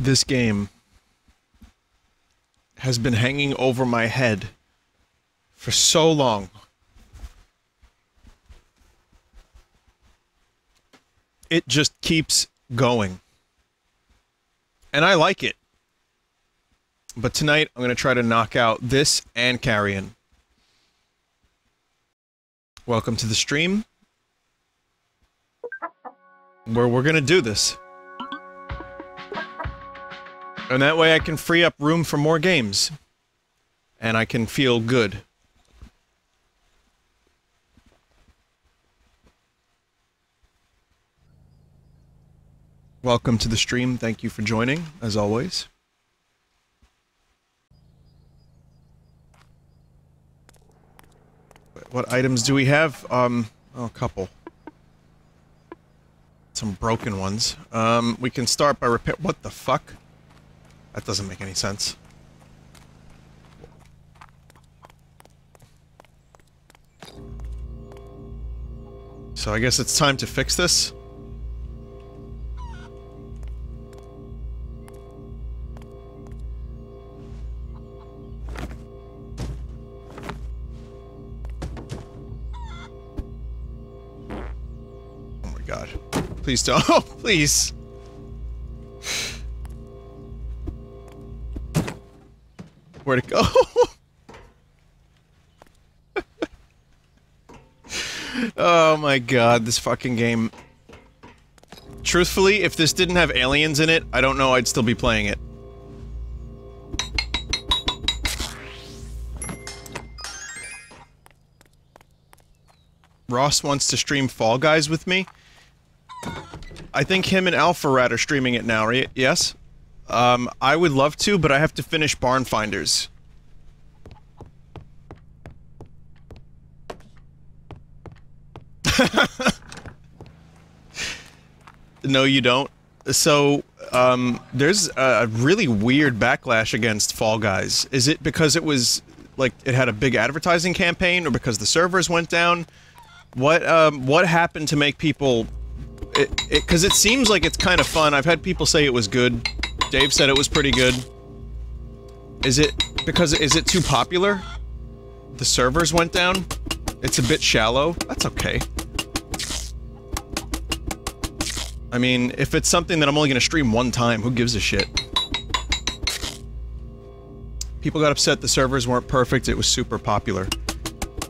This game has been hanging over my head for so long. It just keeps going. And I like it. But tonight, I'm going to try to knock out this and Carrion. Welcome to the stream, where we're going to do this. And that way I can free up room for more games. And I can feel good. Welcome to the stream. Thank you for joining, as always. What items do we have? Oh, a couple. Some broken ones. We can start by repair- what the fuck? That doesn't make any sense. So I guess it's time to fix this. Oh my god. Please don't. Oh, please. Where'd it go? Oh my god, this fucking game. Truthfully, if this didn't have aliens in it, I don't know I'd still be playing it. Ross wants to stream Fall Guys with me. I think him and Alpha Rat are streaming it now, right? Yes? I would love to, but I have to finish Barn Finders. No, you don't. So, there's a really weird backlash against Fall Guys. Is it because it was, like, it had a big advertising campaign, or because the servers went down? What happened to make people... 'cause it seems like it's kind of fun. I've had people say it was good. Dave said it was pretty good. Is it because is it too popular? The servers went down? It's a bit shallow? That's okay. I mean, if it's something that I'm only gonna stream one time, who gives a shit? People got upset the servers weren't perfect, it was super popular.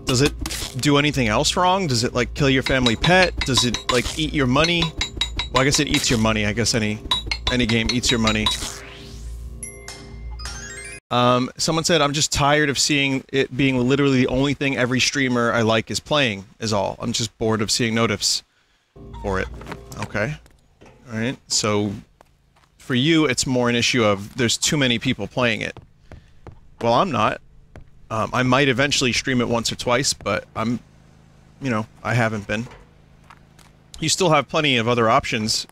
Does it do anything else wrong? Does it, like, kill your family pet? Does it, like, eat your money? Well, I guess it eats your money. I guess any game eats your money. Someone said, I'm just tired of seeing it being literally the only thing every streamer I like is playing, is all. I'm just bored of seeing notifs for it. Okay. Alright, so... for you, it's more an issue of there's too many people playing it. Well, I'm not. I might eventually stream it once or twice, but I'm... you know, I haven't been. You still have plenty of other options.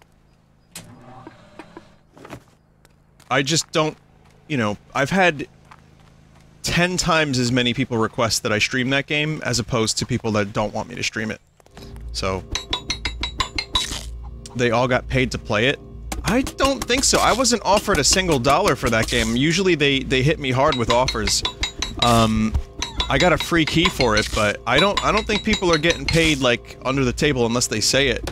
I just don't... you know, I've had 10 times as many people request that I stream that game, as opposed to people that don't want me to stream it. So... they all got paid to play it? I don't think so. I wasn't offered a single dollar for that game. Usually they hit me hard with offers. I got a free key for it, but I don't think people are getting paid, like, under the table unless they say it.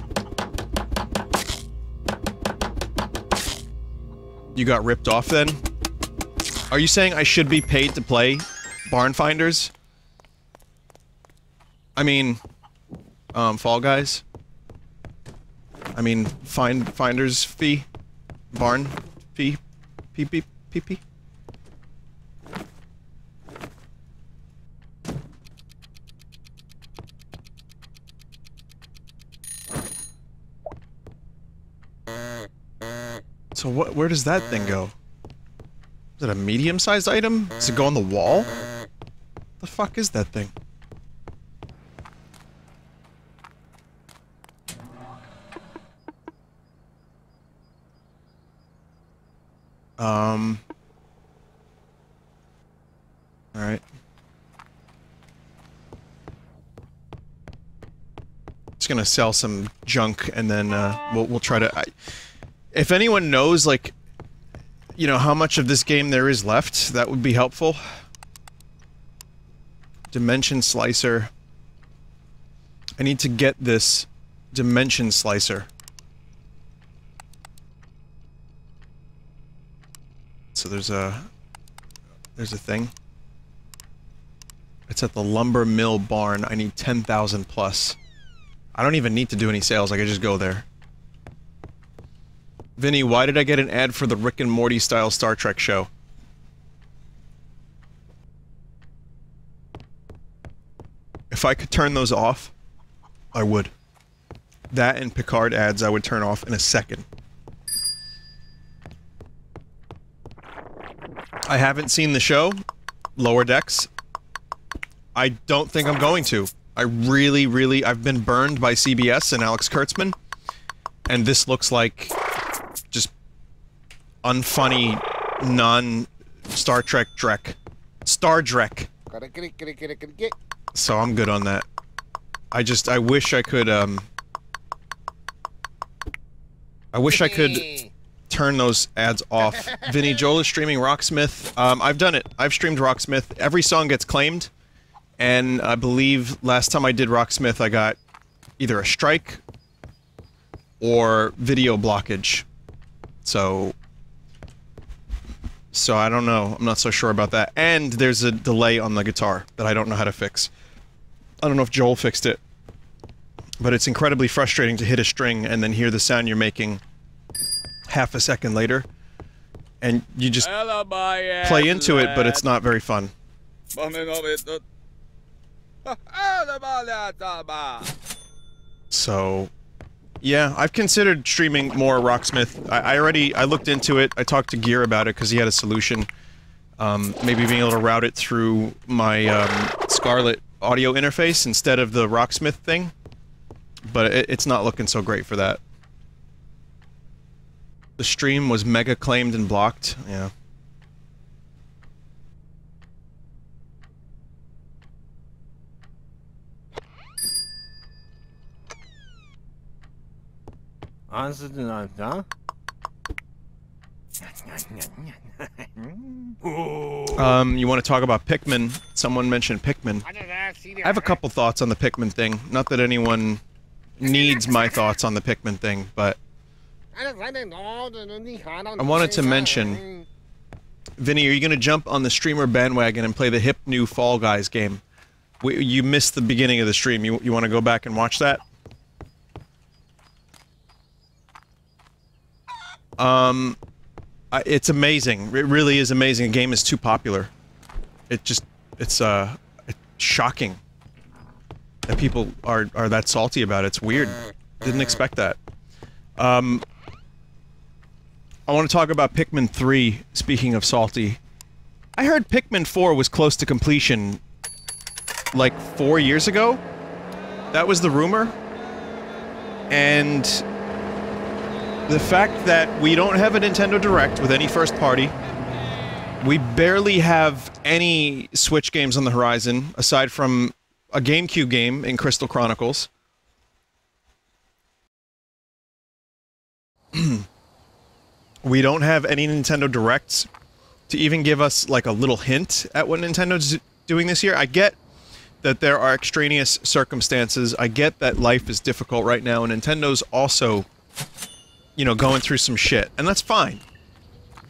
You got ripped off then? Are you saying I should be paid to play Barn Finders? I mean, Fall Guys? I mean, Finders fee? Barn fee? Pee-pee? So where does that thing go? Is it a medium-sized item? Does it go on the wall? The fuck is that thing? Alright. Just gonna sell some junk and then, we'll try to... if anyone knows, like, you know, how much of this game there is left. That would be helpful. Dimension Slicer. I need to get this Dimension Slicer. So there's a thing. It's at the Lumber Mill Barn. I need 10,000 plus. I don't even need to do any sales, I can just go there. Vinny, why did I get an ad for the Rick and Morty style Star Trek show? If I could turn those off, I would. That and Picard ads I would turn off in a second. I haven't seen the show, Lower Decks. I don't think I'm going to. I've been burned by CBS and Alex Kurtzman, and this looks like just unfunny, non-Star Trek Drek. Star Drek. So I'm good on that. I wish I could, turn those ads off. Vinny, Joel is streaming Rocksmith. I've done it. I've streamed Rocksmith. Every song gets claimed. And I believe last time I did Rocksmith, I got either a strike or video blockage. So I don't know. I'm not so sure about that. And there's a delay on the guitar that I don't know how to fix. I don't know if Joel fixed it. But it's incredibly frustrating to hit a string and then hear the sound you're making half a second later. And you just play into it, but it's not very fun. So, yeah, I've considered streaming more Rocksmith. I looked into it. I talked to Gear about it because he had a solution. Maybe being able to route it through my Scarlett audio interface instead of the Rocksmith thing. But it's not looking so great for that. The stream was mega claimed and blocked. Yeah. You want to talk about Pikmin? Someone mentioned Pikmin. I have a couple thoughts on the Pikmin thing. Not that anyone needs my thoughts on the Pikmin thing, but I wanted to mention, Vinny, are you going to jump on the streamer bandwagon and play the hip new Fall Guys game? You missed the beginning of the stream. You want to go back and watch that? It's amazing. It really is amazing. The game is too popular. It's shocking that people are that salty about it. It's weird. Didn't expect that. I want to talk about Pikmin 3, speaking of salty. I heard Pikmin 4 was close to completion, like, 4 years ago? That was the rumor? And the fact that we don't have a Nintendo Direct with any first party, we barely have any Switch games on the horizon, aside from a GameCube game in Crystal Chronicles. We don't have any Nintendo Directs to even give us, like, a little hint at what Nintendo's doing this year. I get that there are extraneous circumstances. I get that life is difficult right now, and Nintendo's also, you know, going through some shit, and that's fine.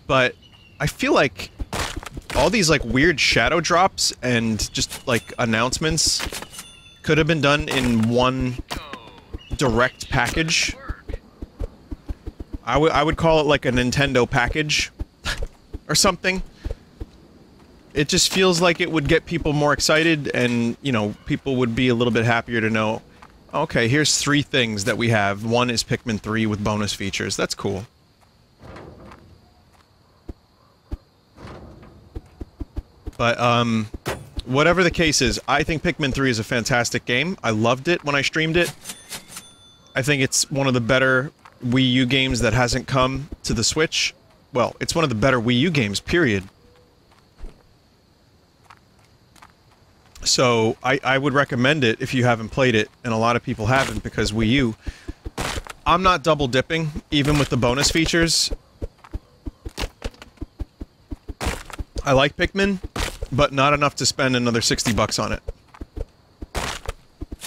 But I feel like all these, like, weird shadow drops and just, like, announcements could have been done in one direct package. I would call it, like, a Nintendo package or something. It just feels like it would get people more excited, and, you know, people would be a little bit happier to know, okay, here's 3 things that we have. One is Pikmin 3 with bonus features. That's cool. But, whatever the case is, I think Pikmin 3 is a fantastic game. I loved it when I streamed it. I think it's one of the better Wii U games that hasn't come to the Switch. Well, it's one of the better Wii U games, period. So, I would recommend it if you haven't played it, and a lot of people haven't because Wii U. I'm not double dipping, even with the bonus features. I like Pikmin, but not enough to spend another $60 on it.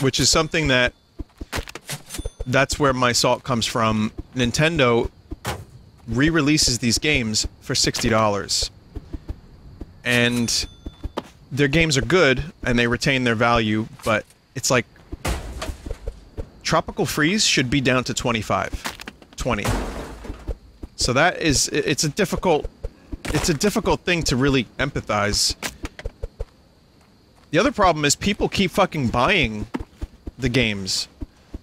Which is something that's where my salt comes from. Nintendo re-releases these games for $60. And their games are good, and they retain their value, but it's like... Tropical Freeze should be down to 20. So that is... It's a difficult thing to really empathize. The other problem is people keep fucking buying the games.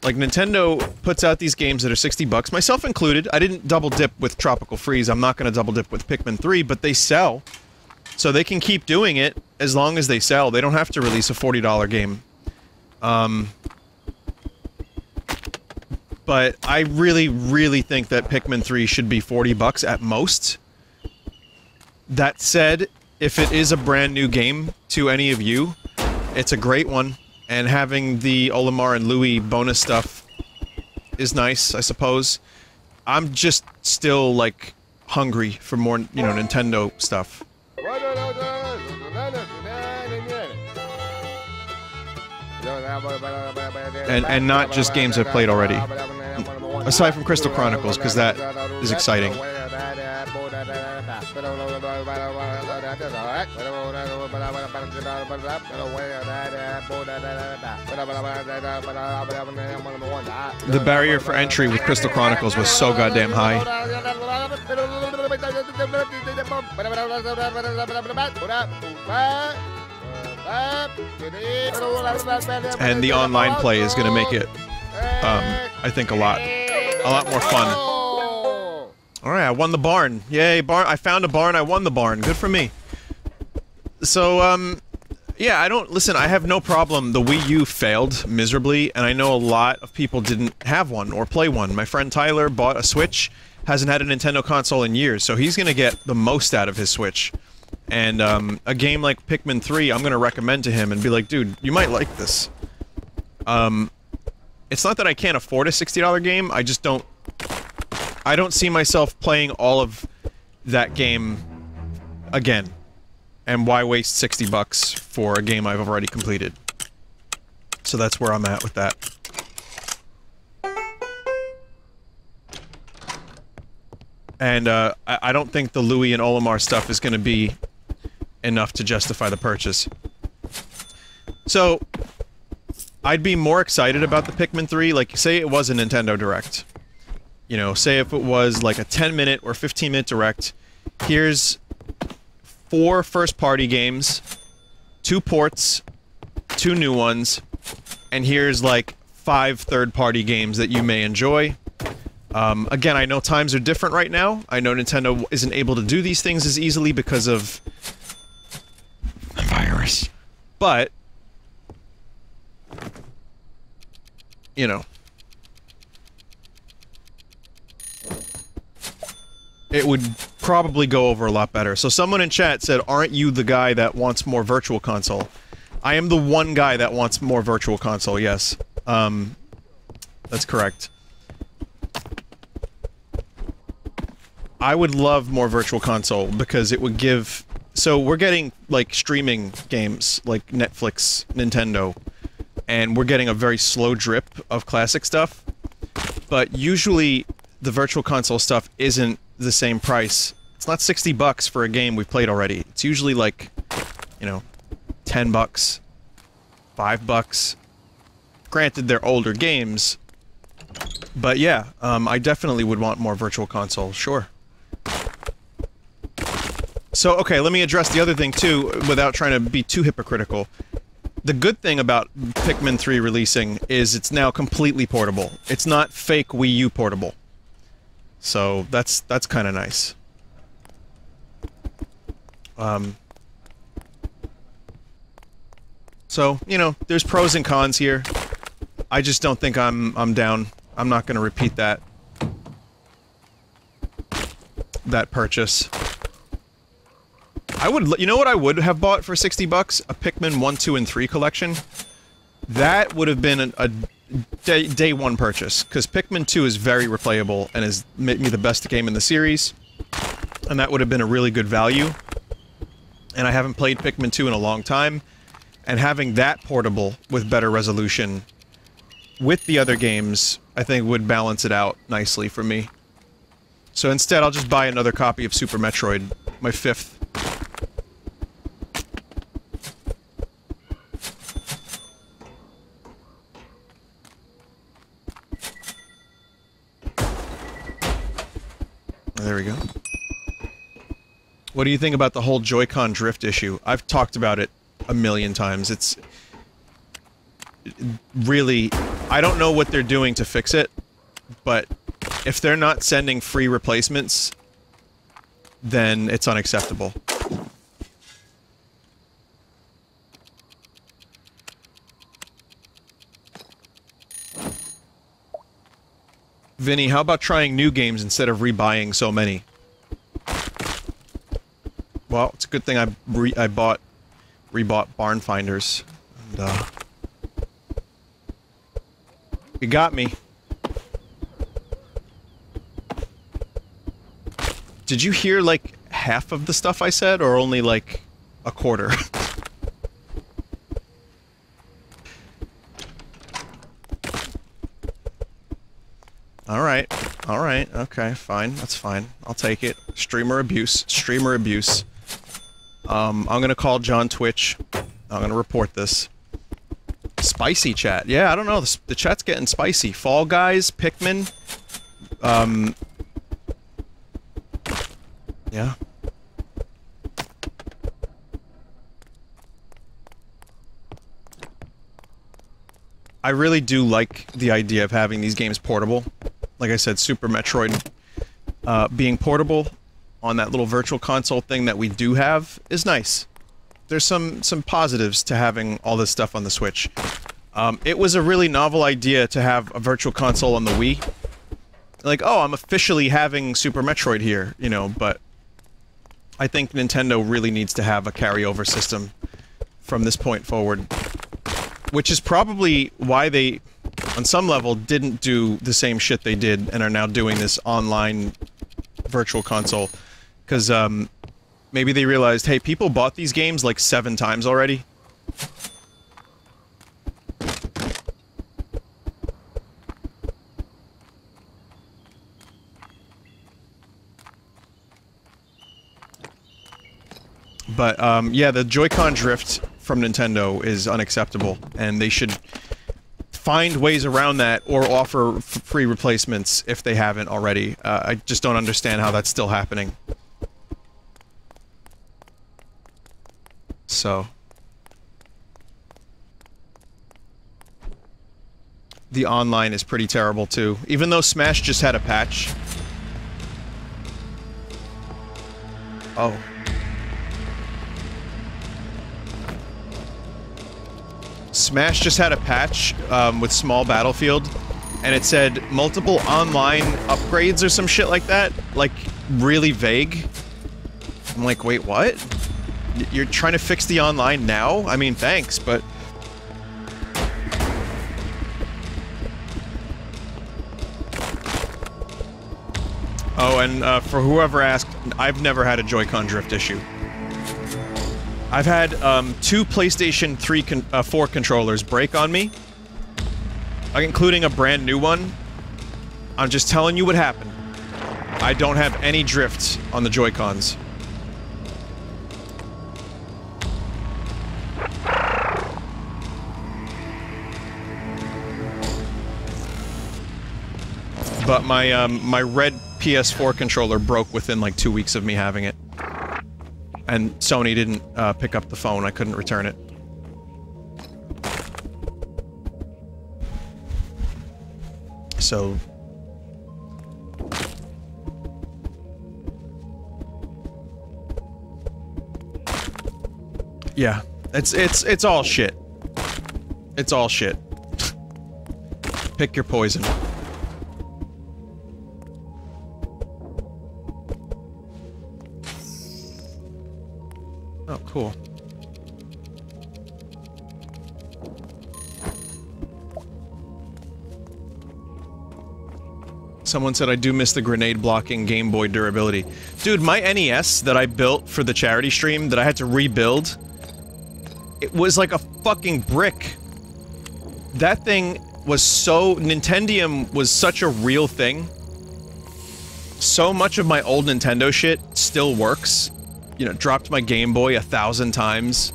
Like, Nintendo puts out these games that are $60, myself included. I didn't double dip with Tropical Freeze. I'm not gonna double dip with Pikmin 3, but they sell. So they can keep doing it as long as they sell. They don't have to release a $40 game. But I really, really think that Pikmin 3 should be $40 at most. That said, if it is a brand new game to any of you, it's a great one. And having the Olimar and Louie bonus stuff is nice, I suppose. I'm just still, like, hungry for more, you know, Nintendo stuff. And not just games I've played already. Aside from Crystal Chronicles, because that is exciting. The barrier for entry with Crystal Chronicles was so goddamn high. And the online play is gonna make it, I think, a lot more fun. Alright, I won the barn. Yay, barn. I found a barn, I won the barn. Good for me. So, yeah, listen, I have no problem. The Wii U failed miserably, and I know a lot of people didn't have one or play one. My friend Tyler bought a Switch, hasn't had a Nintendo console in years, so he's gonna get the most out of his Switch. And, a game like Pikmin 3, I'm gonna recommend to him and be like, dude, you might like this. It's not that I can't afford a $60 game, I just don't... I don't see myself playing all of that game again. And why waste $60 for a game I've already completed? So that's where I'm at with that. And, I don't think the Louie and Olimar stuff is gonna be enough to justify the purchase. So, I'd be more excited about the Pikmin 3, like, say it was a Nintendo Direct. You know, say if it was like a 10-minute or 15-minute Direct, here's 4 first-party games, 2 ports, 2 new ones, and here's like 5 third-party games that you may enjoy. Again, I know times are different right now. I know Nintendo isn't able to do these things as easily because of the virus. But, you know, it would probably go over a lot better. So someone in chat said, aren't you the guy that wants more Virtual Console? I am the one guy that wants more Virtual Console, yes. That's correct. I would love more Virtual Console because it would give... So we're getting, like, streaming games, like Netflix, Nintendo, and we're getting a very slow drip of classic stuff. But usually, the Virtual Console stuff isn't the same price. It's not $60 for a game we've played already. It's usually like, you know, $10, $5. Granted, they're older games, but yeah, I definitely would want more Virtual Console, sure. So, okay, let me address the other thing too, without trying to be too hypocritical. The good thing about Pikmin 3 releasing is it's now completely portable. It's not fake Wii U portable. So, that's kinda nice. So, you know, there's pros and cons here. I just don't think I'm down. I'm not gonna repeat that purchase. I would, you know what I would have bought for $60? A Pikmin 1, 2, and 3 collection. That would have been a day one purchase, because Pikmin 2 is very replayable and has made me the best game in the series, and that would have been a really good value. and I haven't played Pikmin 2 in a long time, and having that portable with better resolution with the other games, I think would balance it out nicely for me. So instead, I'll just buy another copy of Super Metroid, my 5th. There we go. What do you think about the whole Joy-Con drift issue? I've talked about it a million times. It's really... I don't know what they're doing to fix it, but if they're not sending free replacements, then it's unacceptable. Vinny, how about trying new games instead of rebuying so many? Well, it's a good thing I rebought Barn Finders. And, you got me. Did you hear, like, half of the stuff I said, or only, like, a quarter? Alright, okay, fine, that's fine. I'll take it. Streamer abuse. I'm gonna call John Twitch. I'm gonna report this. Spicy chat. Yeah, I don't know, the chat's getting spicy. Fall Guys, Pikmin, yeah. I really do like the idea of having these games portable. Like I said, Super Metroid being portable on that little virtual console thing that we do have is nice. There's some positives to having all this stuff on the Switch. It was a really novel idea to have a virtual console on the Wii. Like, oh, I'm officially having Super Metroid here, you know, but I think Nintendo really needs to have a carryover system from this point forward. Which is probably why they, on some level, didn't do the same shit they did and are now doing this online virtual console. Because, maybe they realized, hey, people bought these games like 7 times already. But, yeah, the Joy-Con drift from Nintendo is unacceptable, and they should find ways around that or offer free replacements if they haven't already. I just don't understand how that's still happening. So... the online is pretty terrible, too. Even though Smash just had a patch. Oh. Smash just had a patch with Small Battlefield, and it said multiple online upgrades or some shit like that. Like, really vague. I'm like, wait, what? You're trying to fix the online now? I mean, thanks, but... Oh, and for whoever asked, I've never had a Joy-Con drift issue. I've had 2 PlayStation 4 controllers break on me, including a brand new one. I'm just telling you what happened. I don't have any drift on the Joy-Cons. But my my red PS4 controller broke within like 2 weeks of me having it. And Sony didn't pick up the phone. I couldn't return it. So... yeah. It's all shit. It's all shit. Pick your poison. Oh, cool. Someone said I do miss the grenade blocking Game Boy durability. Dude, my NES that I built for the charity stream that I had to rebuild, it was like a fucking brick. That thing was so... Nintendium was such a real thing. So much of my old Nintendo shit still works. You know, dropped my Game Boy 1,000 times.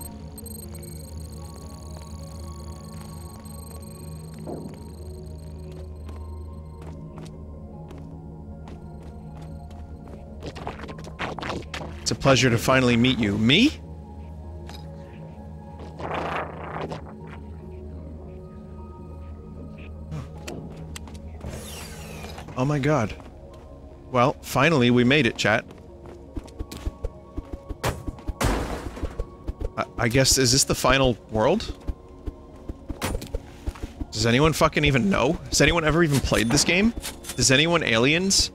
It's a pleasure to finally meet you. Me? Oh my god. Well, finally we made it, chat. I guess, is this the final world? Does anyone fucking even know? Has anyone ever even played this game? Does anyone aliens?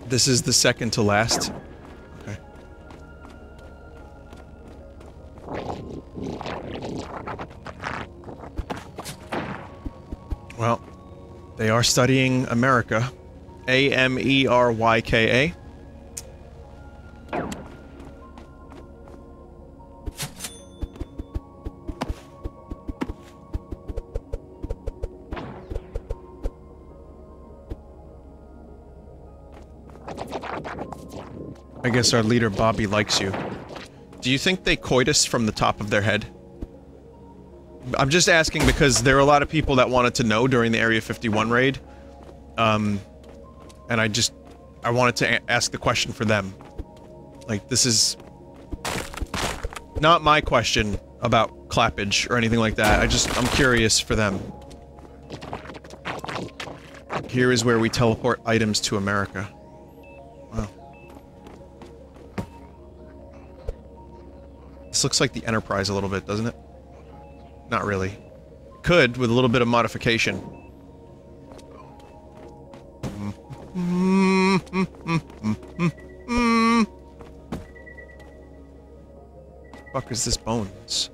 This is the second to last. Okay. Well, they are studying America. A-M-E-R-Y-K-A. I guess our leader Bobby likes you. Do you think they coitus from the top of their head? I'm just asking because there are a lot of people that wanted to know during the Area 51 raid. And I wanted to ask the question for them. Like, this is... not my question about clappage or anything like that. I'm curious for them. Here is where we teleport items to America. Wow. This looks like the Enterprise a little bit, doesn't it? Not really. Could, with a little bit of modification. Fuck is this bones?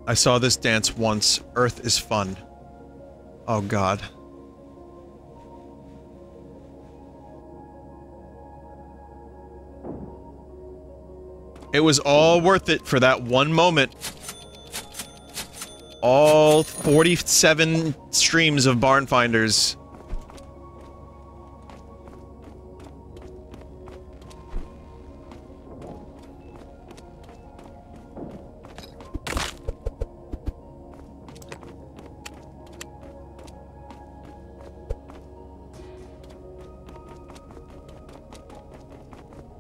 I saw this dance once. Earth is fun. Oh god. It was all worth it for that one moment. All 47 streams of Barn Finders.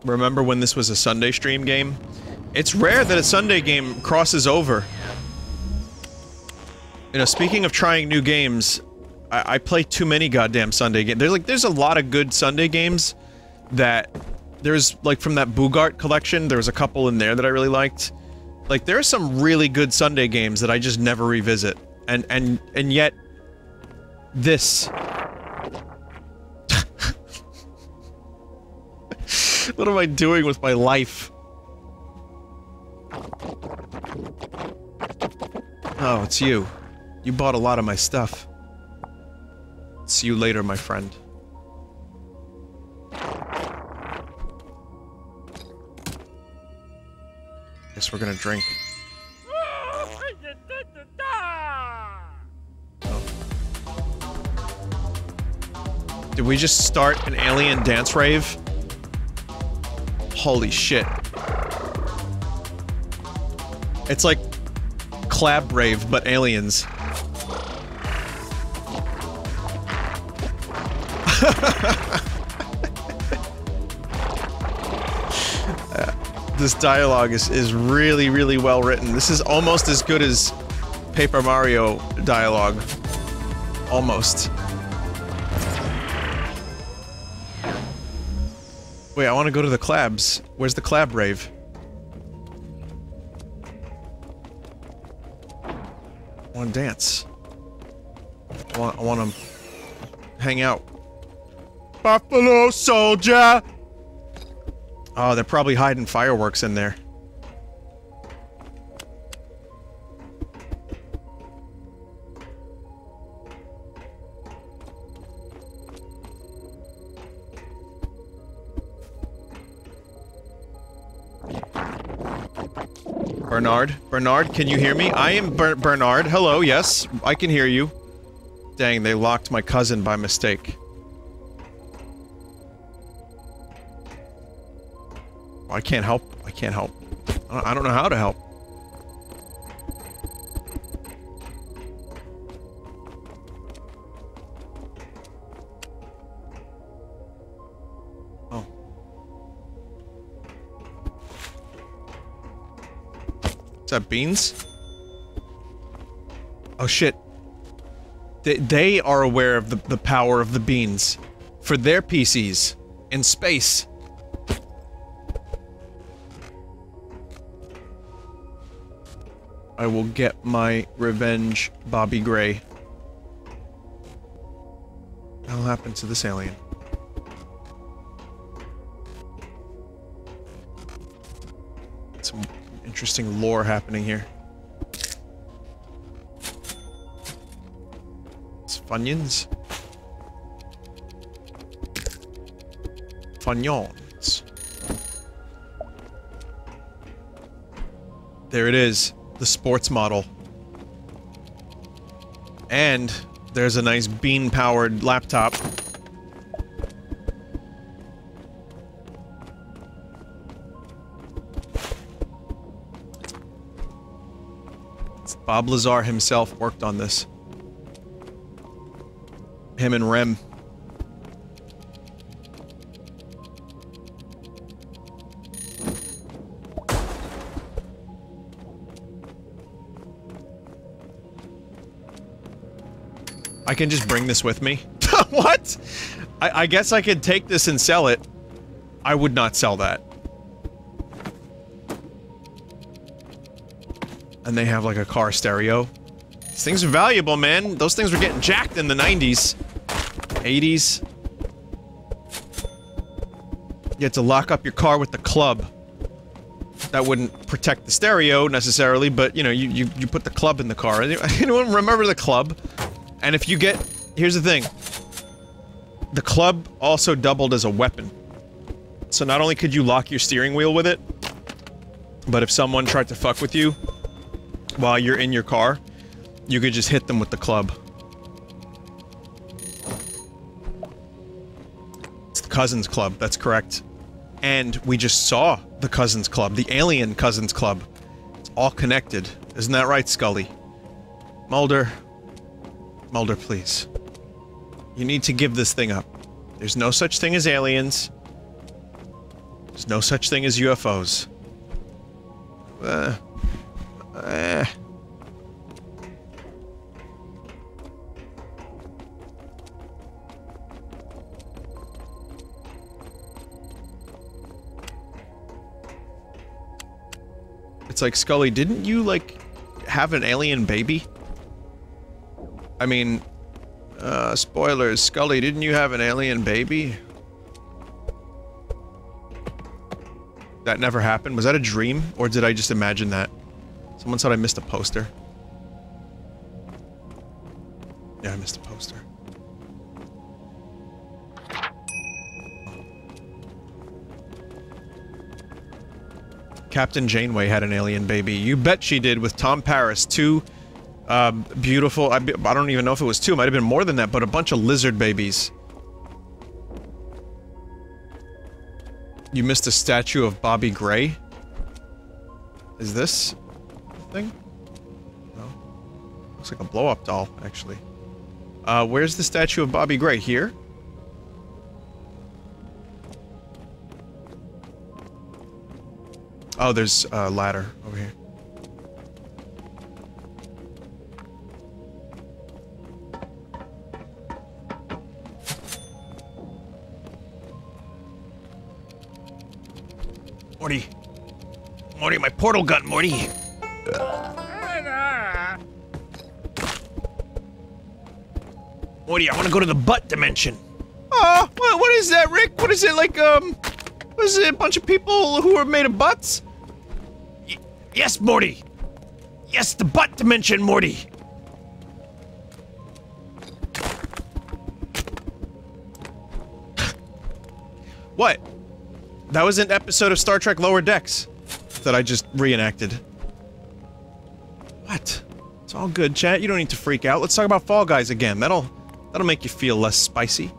Remember when this was a Sunday stream game? It's rare that a Sunday game crosses over. You know, speaking of trying new games, I play too many goddamn Sunday games. There's a lot of good Sunday games that... There's, like, from that Bugart collection, there was a couple in there that I really liked. Like, there are some really good Sunday games that I just never revisit. And yet... This... What am I doing with my life? Oh, it's you. You bought a lot of my stuff. See you later, my friend. Guess we're gonna drink. Oh. Did we just start an alien dance rave? Holy shit. It's like Clab Rave, but aliens. This dialogue is really, really well written. This is almost as good as Paper Mario dialogue. Almost. Wait, I want to go to the Clabs. Where's the Clab Rave? I want to dance. I want to hang out. Buffalo Soldier! Oh, they're probably hiding fireworks in there. Bernard, can you hear me? I am Bernard. Hello, yes, I can hear you. Dang, they locked my cousin by mistake. I can't help. I can't help. I don't know how to help. Oh. Is that beans? Oh shit. They are aware of the power of the beans. For their PCs. In space. I will get my revenge, Bobby Gray. What'll happen to this alien? Some interesting lore happening here. It's Funyuns. Funyuns. There it is. The sports model. And there's a nice bean-powered laptop. Bob Lazar himself worked on this. Him and Rem. I can just bring this with me? What? I guess I could take this and sell it. I would not sell that. And they have like a car stereo. These things are valuable, man. Those things were getting jacked in the 90s. 80s. You had to lock up your car with the club. That wouldn't protect the stereo, necessarily, but, you know, you put the club in the car. Anyone remember the club? And if you get... Here's the thing. The club also doubled as a weapon. So not only could you lock your steering wheel with it, but if someone tried to fuck with you while you're in your car, you could just hit them with the club. It's the Cousins Club, that's correct. And we just saw the Cousins Club, the alien Cousins Club. It's all connected. Isn't that right, Scully? Mulder... Mulder, please. You need to give this thing up. There's no such thing as aliens. There's no such thing as UFOs. It's like, Scully, didn't you, like, have an alien baby? I mean, spoilers, Scully, didn't you have an alien baby? That never happened? Was that a dream? Or did I just imagine that? Someone said I missed a poster. Yeah, I missed a poster. Captain Janeway had an alien baby. You bet she did, with Tom Paris. Two, beautiful... I don't even know if it was two. It might have been more than that, but a bunch of lizard babies. You missed a statue of Bobby Gray? Is this the thing? No. Looks like a blow-up doll, actually. Where's the statue of Bobby Gray? Here? Oh, there's a ladder over here. Morty. Morty, my portal gun, Morty. Morty, I want to go to the butt dimension. Oh, what is that, Rick? What is it, like, Was it a bunch of people who were made of butts? Yes, Morty. Yes, the butt dimension, Morty. What? That was an episode of Star Trek Lower Decks that I just reenacted. What? It's all good, chat. You don't need to freak out. Let's talk about Fall Guys again. That'll make you feel less spicy.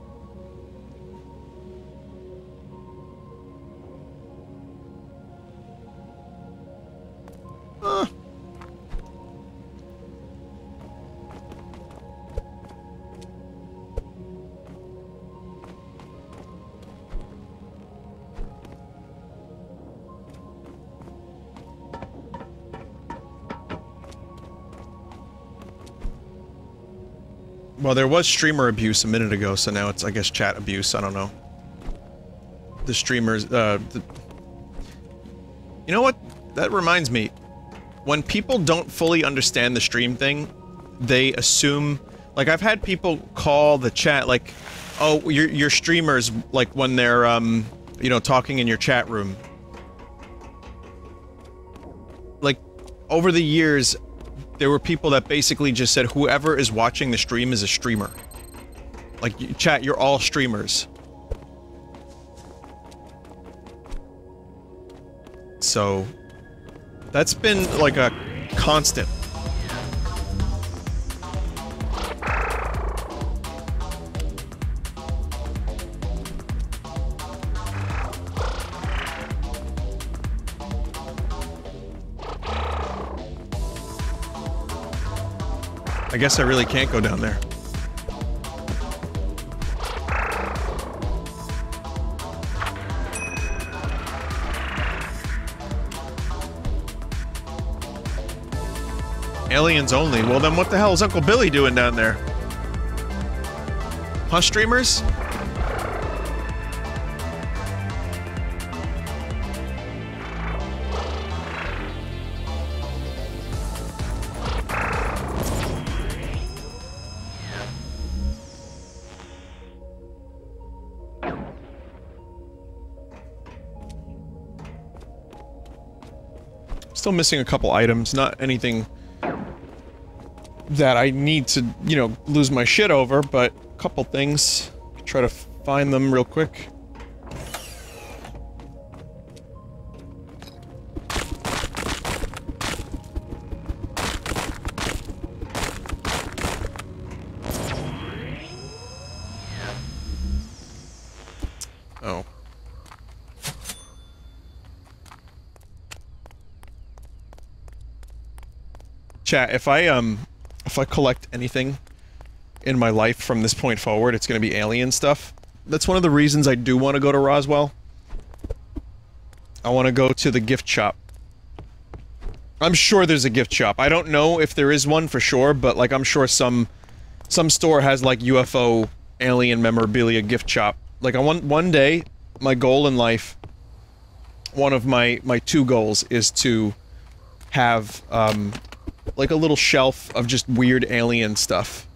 Well, there was streamer abuse a minute ago, so now it's, I guess, chat abuse. I don't know. The streamers, you know what? That reminds me. When people don't fully understand the stream thing, they assume... Like, I've had people call the chat, like, oh, your streamers, like, when they're, you know, talking in your chat room. Like, over the years... There were people that basically just said whoever is watching the stream is a streamer. Like, chat, you're all streamers. So, that's been like a constant. I guess I really can't go down there. Aliens only? Well then what the hell is Uncle Billy doing down there? Huh, streamers? Still missing a couple items, not anything that I need to, you know, lose my shit over, but a couple things. Try to find them real quick. Oh. Chat, if I collect anything in my life from this point forward, it's gonna be alien stuff. That's one of the reasons I do want to go to Roswell. I want to go to the gift shop. I'm sure there's a gift shop. I don't know if there is one for sure, but like I'm sure some store has like UFO alien memorabilia gift shop. Like I want one day, my goal in life, one of my two goals is to have like a little shelf of just weird alien stuff.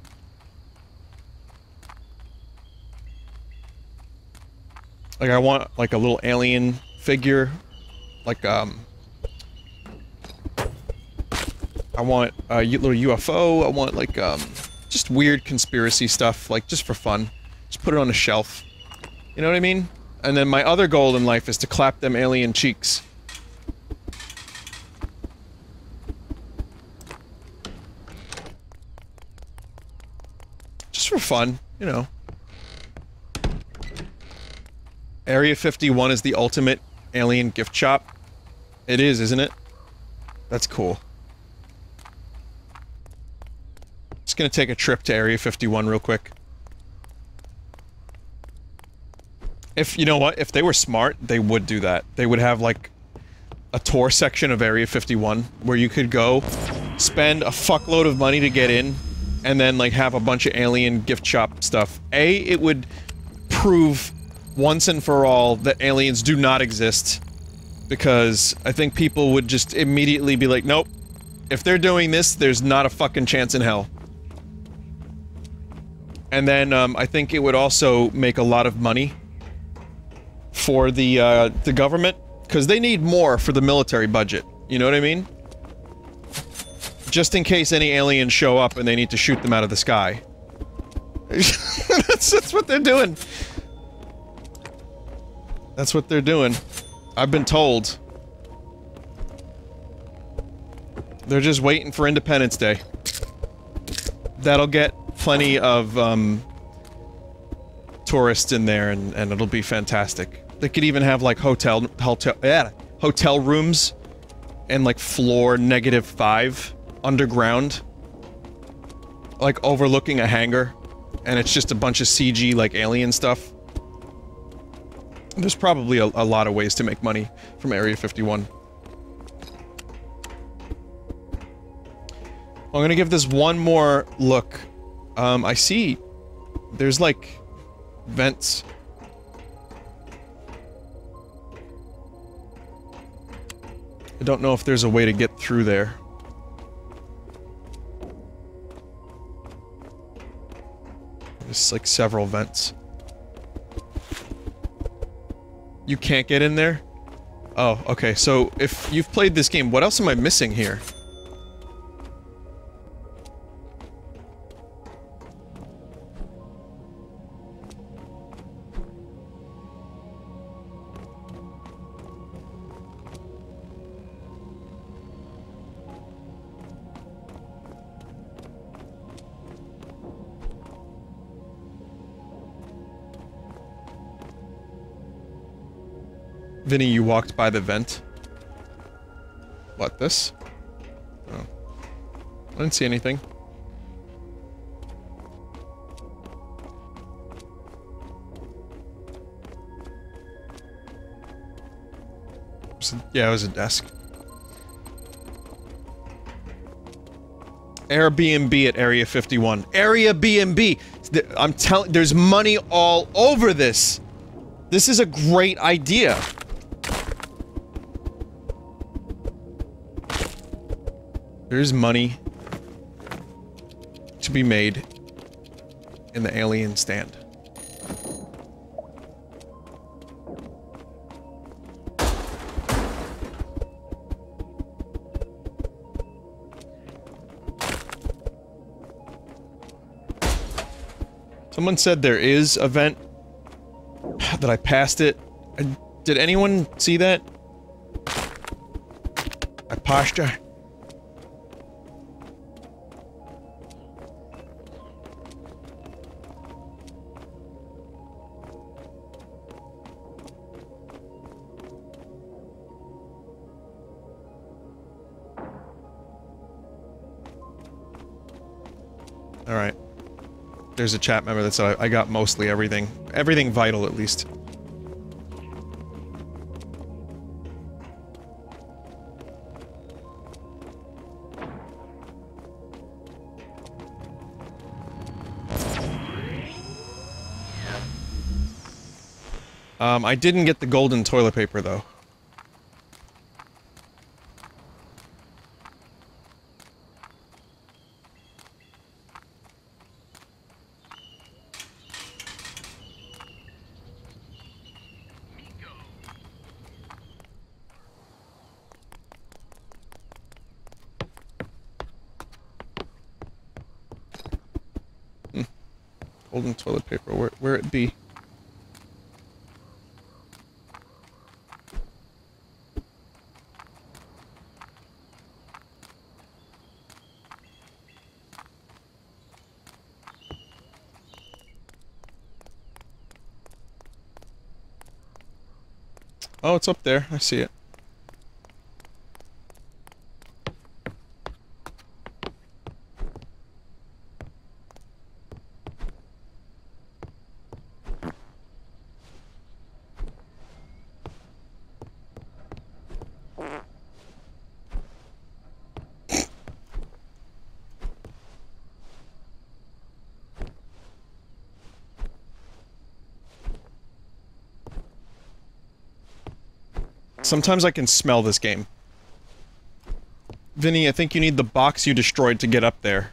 Like I want like a little alien figure, like I want a little UFO, I want like just weird conspiracy stuff, like just for fun. Just put it on a shelf. You know what I mean? And then my other goal in life is to clap them alien cheeks. Just for fun, you know. Area 51 is the ultimate alien gift shop. It is, isn't it? That's cool. Just gonna take a trip to Area 51 real quick. If, you know what, if they were smart, they would do that. They would have, like, a tour section of Area 51 where you could go, spend a fuckload of money to get in, and then, like, have a bunch of alien gift shop stuff. A, it would prove once and for all that aliens do not exist, because I think people would just immediately be like, nope, if they're doing this, there's not a fucking chance in hell. And then, I think it would also make a lot of money for the government, because they need more for the military budget. You know what I mean? Just in case any aliens show up and they need to shoot them out of the sky. That's what they're doing. That's what they're doing. I've been told. They're just waiting for Independence Day. That'll get plenty of, tourists in there, and it'll be fantastic. They could even have, like, hotel rooms and, like, floor -5 underground. Like, overlooking a hangar. And it's just a bunch of CG, like, alien stuff. There's probably a lot of ways to make money from Area 51. I'm gonna give this one more look. I see there's, like, vents. I don't know if there's a way to get through there. There's, like, several vents. You can't get in there? Oh, okay, so if you've played this game, what else am I missing here? Vinny, you walked by the vent. What, this? Oh. I didn't see anything. Yeah, it was a desk. Airbnb at Area 51. Area B&B! I'm telling- there's money all over this! This is a great idea! There's money to be made in the alien stand. Someone said there is a vent, that I passed it. Did anyone see that? My posture? Alright. There's a chat member that said I got mostly everything. Everything vital, at least. I didn't get the golden toilet paper, though. Golden toilet paper, where it be? Oh, it's up there. I see it. Sometimes I can smell this game. Vinny, I think you need the box you destroyed to get up there.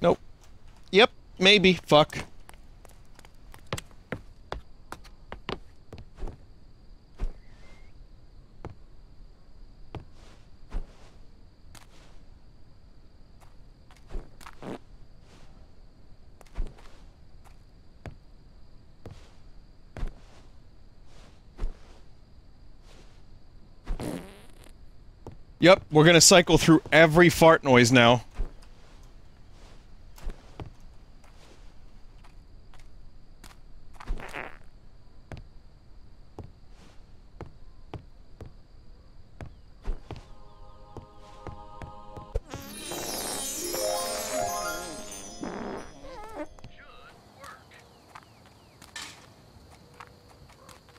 Nope. maybe. Fuck. Yep, we're gonna cycle through every fart noise now.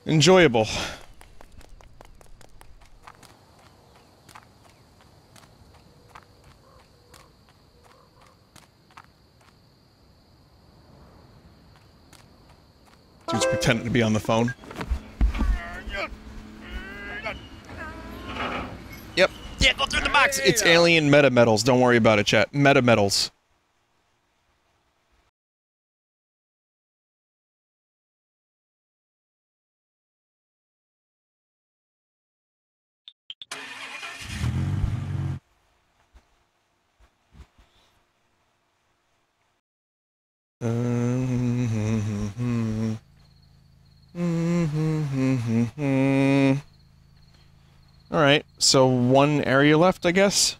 Enjoyable. Dude's pretending to be on the phone. Yep. Yeah, go through the box! It's alien meta metals. Don't worry about it, chat. Meta metals. Alright, so one area left, I guess?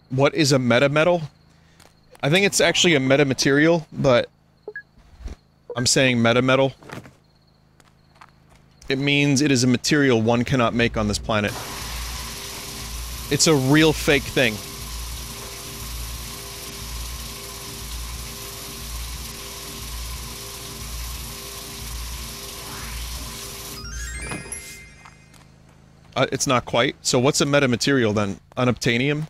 What is a meta metal? I think it's actually a meta material, but I'm saying meta metal. It means it is a material one cannot make on this planet. It's a real fake thing. It's not quite. So what's a metamaterial then? Unobtainium?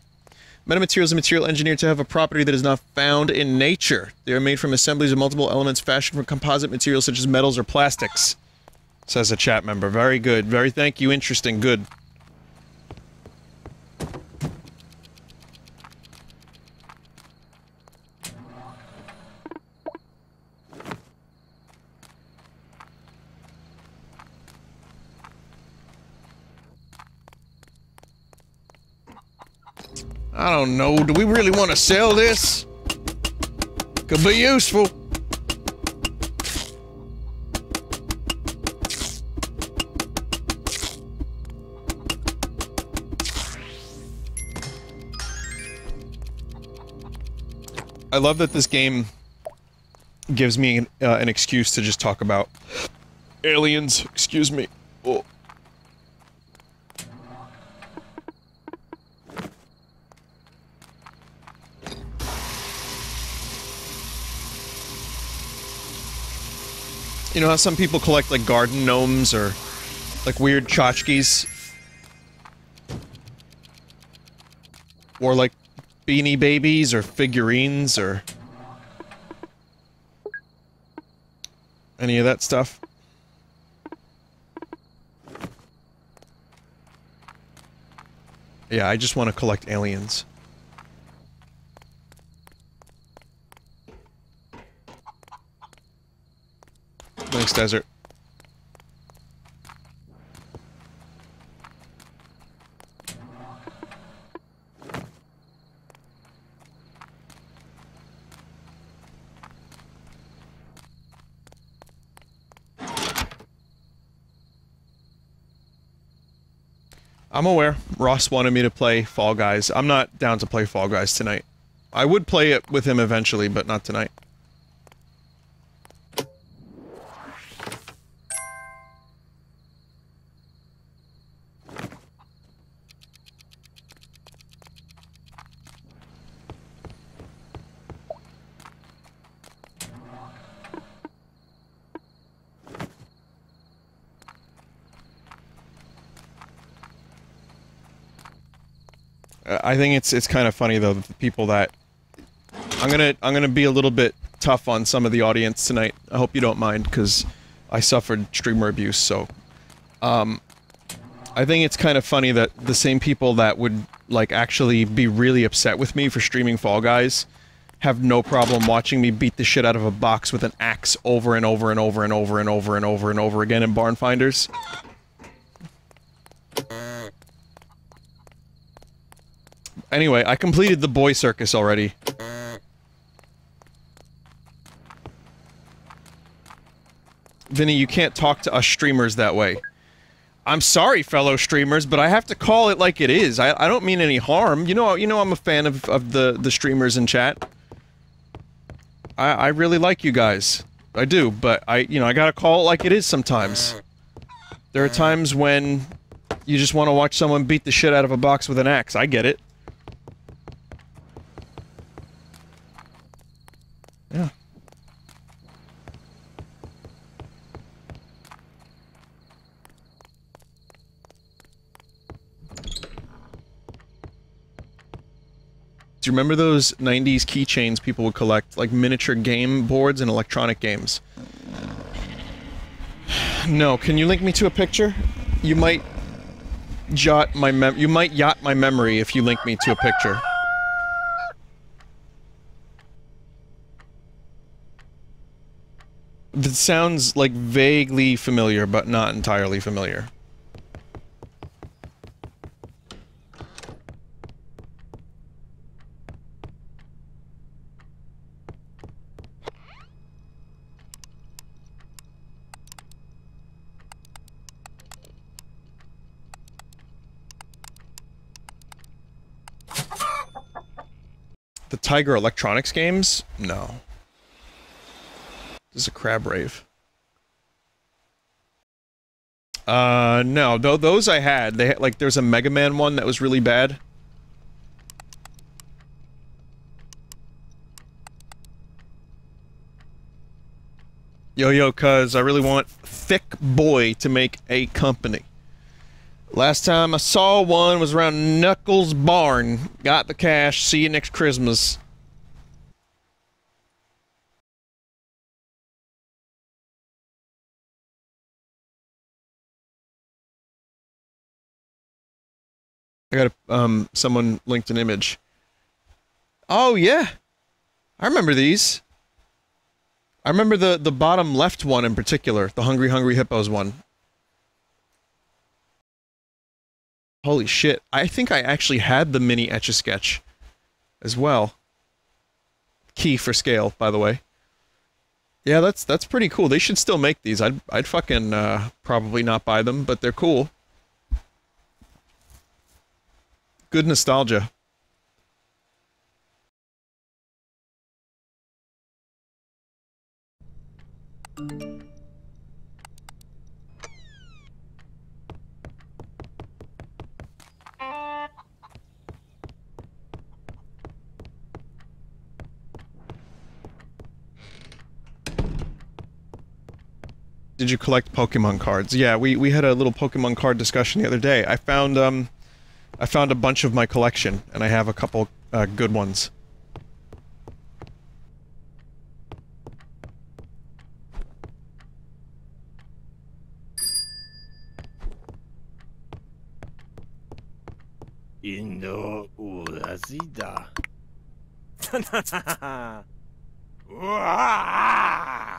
Metamaterial is a material engineered to have a property that is not found in nature. They are made from assemblies of multiple elements fashioned from composite materials such as metals or plastics. Says a chat member. Very good. Very thank you. Interesting. Good. I don't know, do we really want to sell this? Could be useful. I love that this game gives me an excuse to just talk about aliens. Excuse me. Oh. You know how some people collect, like, garden gnomes, or, like, weird tchotchkes? Or, like, Beanie Babies, or figurines, or... any of that stuff? Yeah, I just want to collect aliens. Thanks, Desert. I'm aware. Ross wanted me to play Fall Guys. I'm not down to play Fall Guys tonight. I would play it with him eventually, but not tonight. I think it's kind of funny though that the people that I'm gonna be a little bit tough on some of the audience tonight. I hope you don't mind, because I suffered streamer abuse, so I think it's kind of funny that the same people that would, like, actually be really upset with me for streaming Fall Guys have no problem watching me beat the shit out of a box with an axe over and over and over and over and over and over and over again in Barn Finders. Anyway, I completed the boy circus already. Vinny, you can't talk to us streamers that way. I'm sorry, fellow streamers, but I have to call it like it is. I don't mean any harm. You know I'm a fan of the streamers in chat. I really like you guys. I do, but I gotta call it like it is sometimes. There are times when you just want to watch someone beat the shit out of a box with an axe. I get it. Yeah. Do you remember those 90s keychains people would collect, like miniature game boards and electronic games? No, can you link me to a picture? You might yacht my memory if you link me to a picture. That sounds like vaguely familiar, but not entirely familiar. The Tiger Electronics games? No. This is a crab rave. No. Those I had. They had, like, there's a Mega Man one that was really bad. Yo, cuz I really want Thick Boy to make a company. Last time I saw one was around Knuckles' barn. Got the cash. See you next Christmas. I got a, someone linked an image. Oh, yeah. I remember these. I remember the bottom left one in particular. The Hungry Hungry Hippos one. Holy shit. I think I actually had the mini Etch-a-Sketch as well. Key for scale, by the way. Yeah, that's pretty cool. They should still make these. I'd fucking, probably not buy them, but they're cool. Good nostalgia. Did you collect Pokemon cards? Yeah, we had a little Pokemon card discussion the other day. I found a bunch of my collection, and I have a couple, good ones.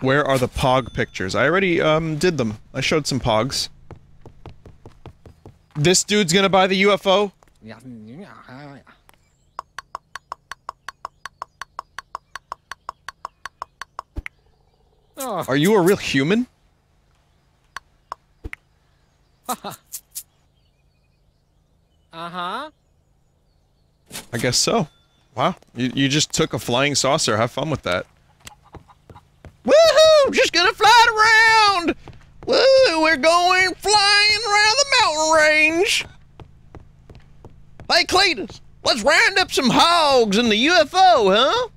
Where are the Pog pictures? I already, did them. I showed some Pogs. This dude's gonna buy the UFO? Are you a real human? Uh-huh. I guess so. Wow. You just took a flying saucer. Have fun with that. Woohoo! Just gonna fly it around! Woo! We're going flying around the mountain range! Hey, Cletus! Let's round up some hogs in the UFO, huh?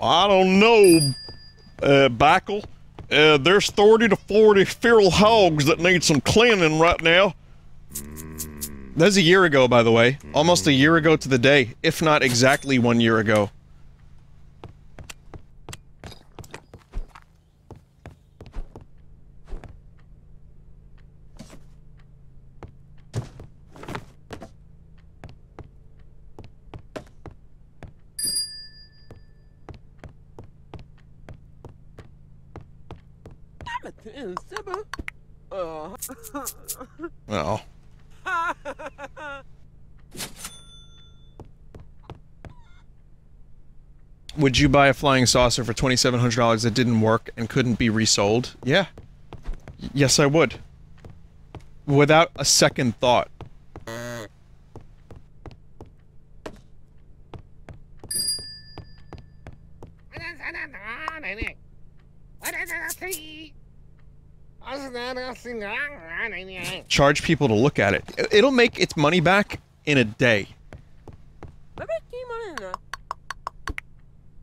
I don't know, Backle. There's 30 to 40 feral hogs that need some cleaning right now. That's a year ago, by the way. Almost a year ago to the day, if not exactly 1 year ago. Oh. Would you buy a flying saucer for $2,700 that didn't work and couldn't be resold? Yeah. Yes, I would. Without a second thought. Charge people to look at it. It'll make its money back in a day.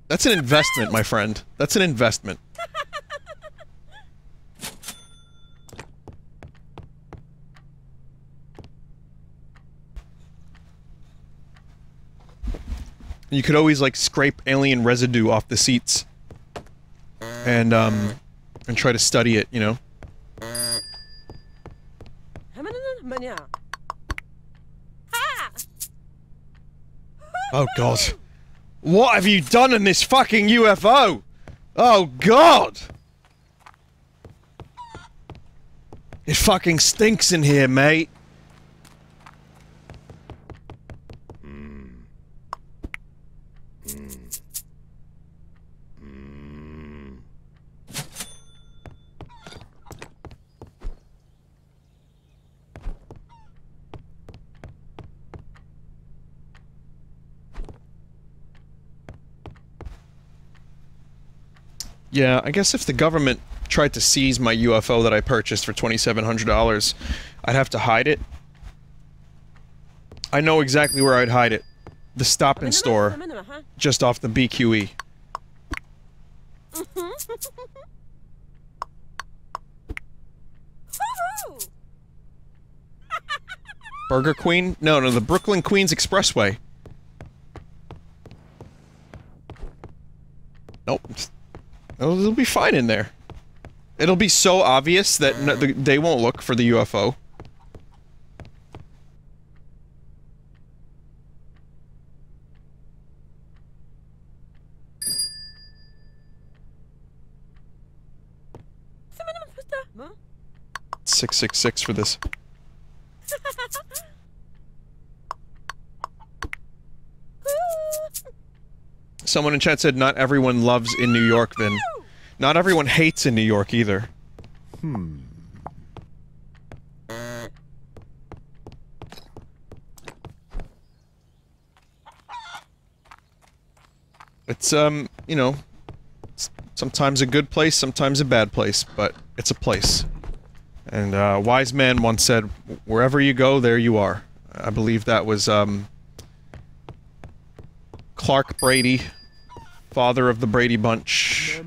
That's an investment, my friend. That's an investment. You could always, like, scrape alien residue off the seats. And try to study it, you know? Oh, God. What have you done in this fucking UFO? Oh, God! It fucking stinks in here, mate. Yeah, I guess if the government tried to seize my UFO that I purchased for $2,700, I'd have to hide it. I know exactly where I'd hide it. The Stop and Store, just off the BQE. Burger Queen? No, no, the Brooklyn Queens Expressway. Nope. It'll be fine in there. It'll be so obvious that they won't look for the UFO. $666 for this. Someone in chat said not everyone loves in New York, Vin. Not everyone hates in New York, either. It's, you know, sometimes a good place, sometimes a bad place, but it's a place. And, a wise man once said, wherever you go, there you are. I believe that was, Clark Brady, father of the Brady Bunch.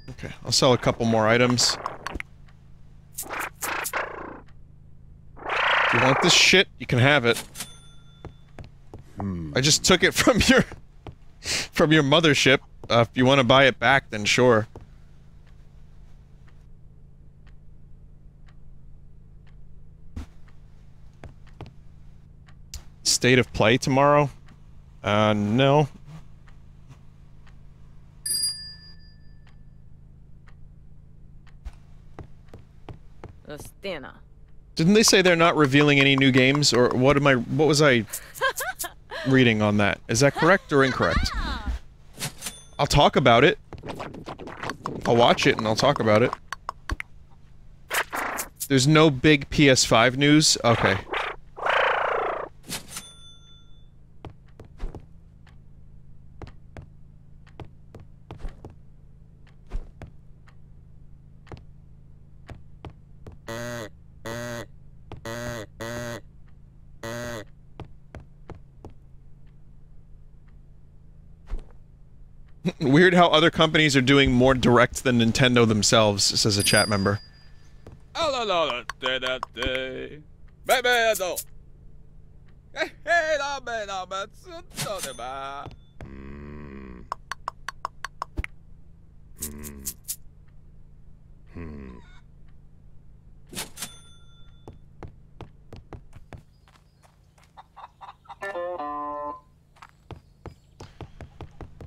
Okay, I'll sell a couple more items. If you want this shit, you can have it. I just took it from your mothership. If you want to buy it back, then sure. State of play tomorrow? No. Didn't they say they're not revealing any new games, or what was I reading on that? Is that correct or incorrect? I'll talk about it. I'll watch it and I'll talk about it. There's no big PS5 news? Okay. Weird how other companies are doing more direct than Nintendo themselves, says a chat member.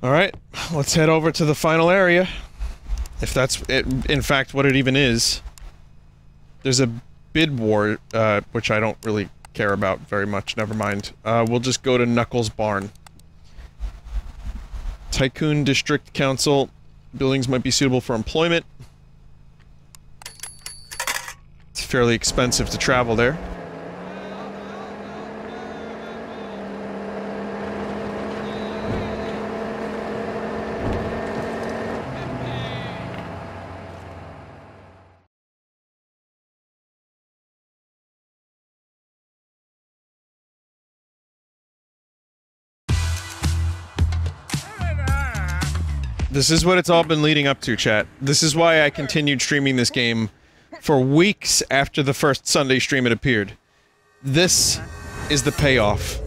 Alright, let's head over to the final area. If that's it, in fact what it even is. There's a bid war, which I don't really care about very much, never mind. We'll just go to Knuckles' barn. Tycoon District Council. Buildings might be suitable for employment. It's fairly expensive to travel there. This is what it's all been leading up to, chat. This is why I continued streaming this game for weeks after the first Sunday stream it appeared. This is the payoff.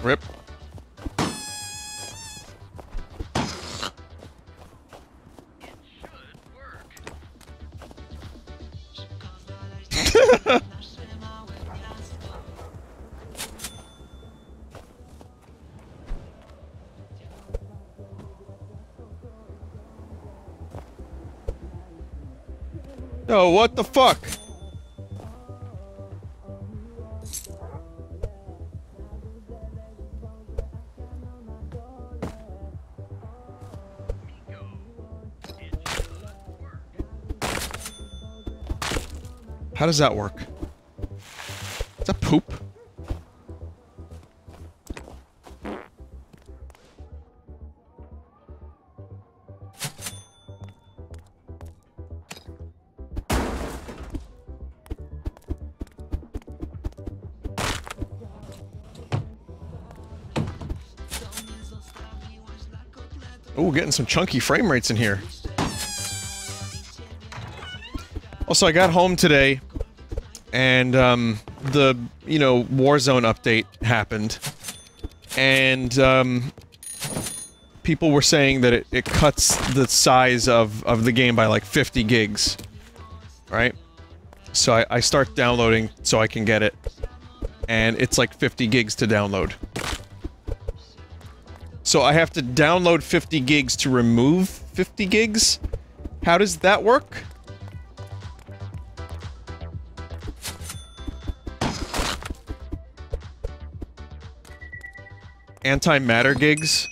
Rip. Oh, what the fuck? How does that work? Is that poop? Oh, getting some chunky frame rates in here. Also, I got home today, and, the, you know, Warzone update happened, and, people were saying that it cuts the size of the game by, like, 50 gigs. Right? So I start downloading so I can get it, and it's like 50 gigs to download. So I have to download 50 gigs to remove 50 gigs? How does that work? Antimatter gigs?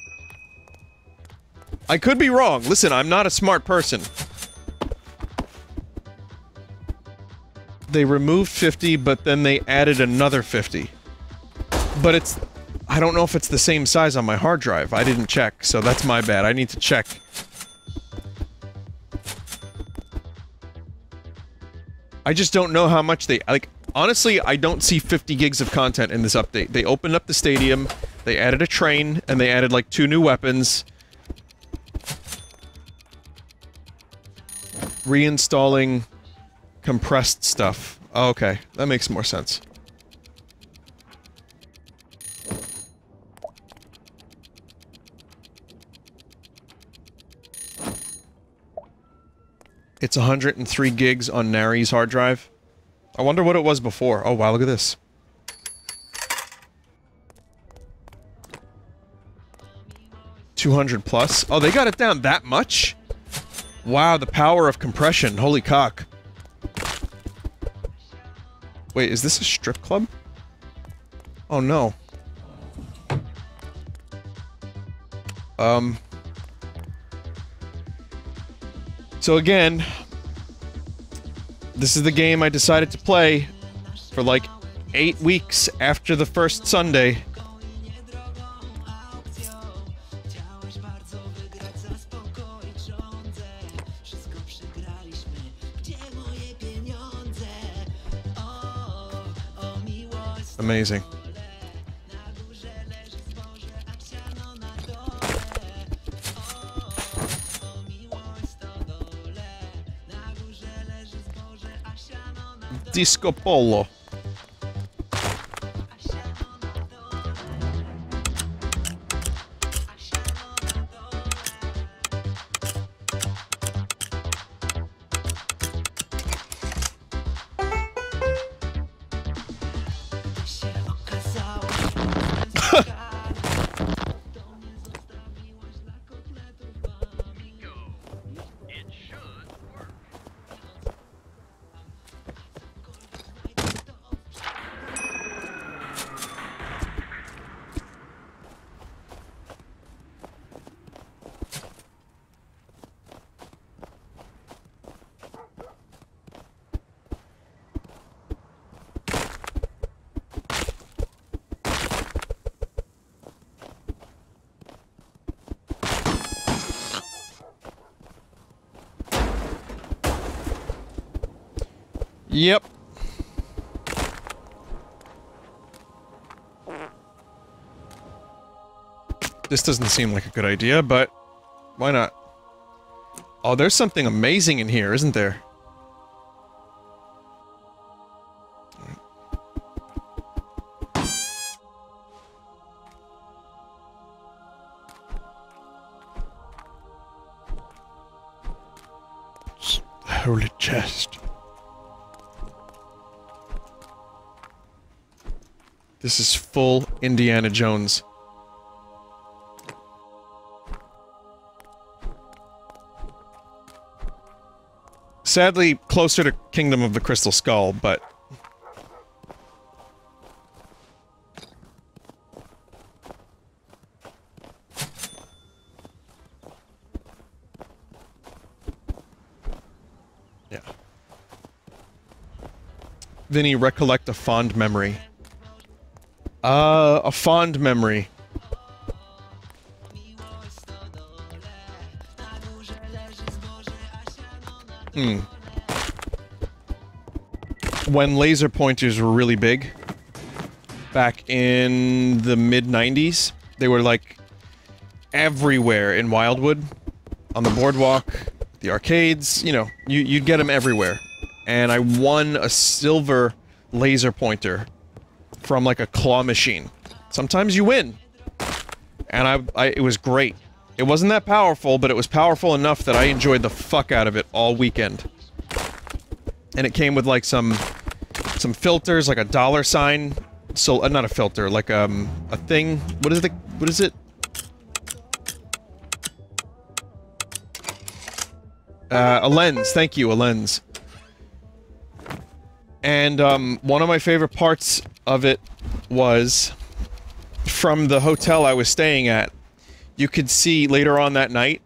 I could be wrong. Listen, I'm not a smart person. They removed 50, but then they added another 50. But it's... I don't know if it's the same size on my hard drive. I didn't check, so that's my bad. I need to check. I just don't know how much they... Like, honestly, I don't see 50 gigs of content in this update. They opened up the stadium, they added a train, and they added, like, 2 new weapons. Reinstalling compressed stuff. Oh, okay, that makes more sense. It's 103 gigs on Nari's hard drive. I wonder what it was before. Oh wow, look at this. $200 plus? Oh, they got it down that much? Wow, the power of compression. Holy cock. Wait, is this a strip club? Oh no. So again, this is the game I decided to play for like 8 weeks after the first Sunday. Amazing. Disco Polo. Yep. This doesn't seem like a good idea, but why not? Oh, there's something amazing in here, isn't there? Holy chest. This is full Indiana Jones. Sadly, closer to Kingdom of the Crystal Skull, but... yeah. Vinny, recollect a fond memory. A fond memory. When laser pointers were really big, back in the mid-90s, they were like everywhere in Wildwood, on the boardwalk, the arcades, you know, you'd get them everywhere. And I won a silver laser pointer from like a claw machine. Sometimes you win. And it was great. It wasn't that powerful, but it was powerful enough that I enjoyed the fuck out of it all weekend. And it came with like some filters, like a dollar sign. So, not a filter, like a thing. What is it? A lens, thank you, a lens. And, one of my favorite parts of it was, from the hotel I was staying at, you could see, later on that night,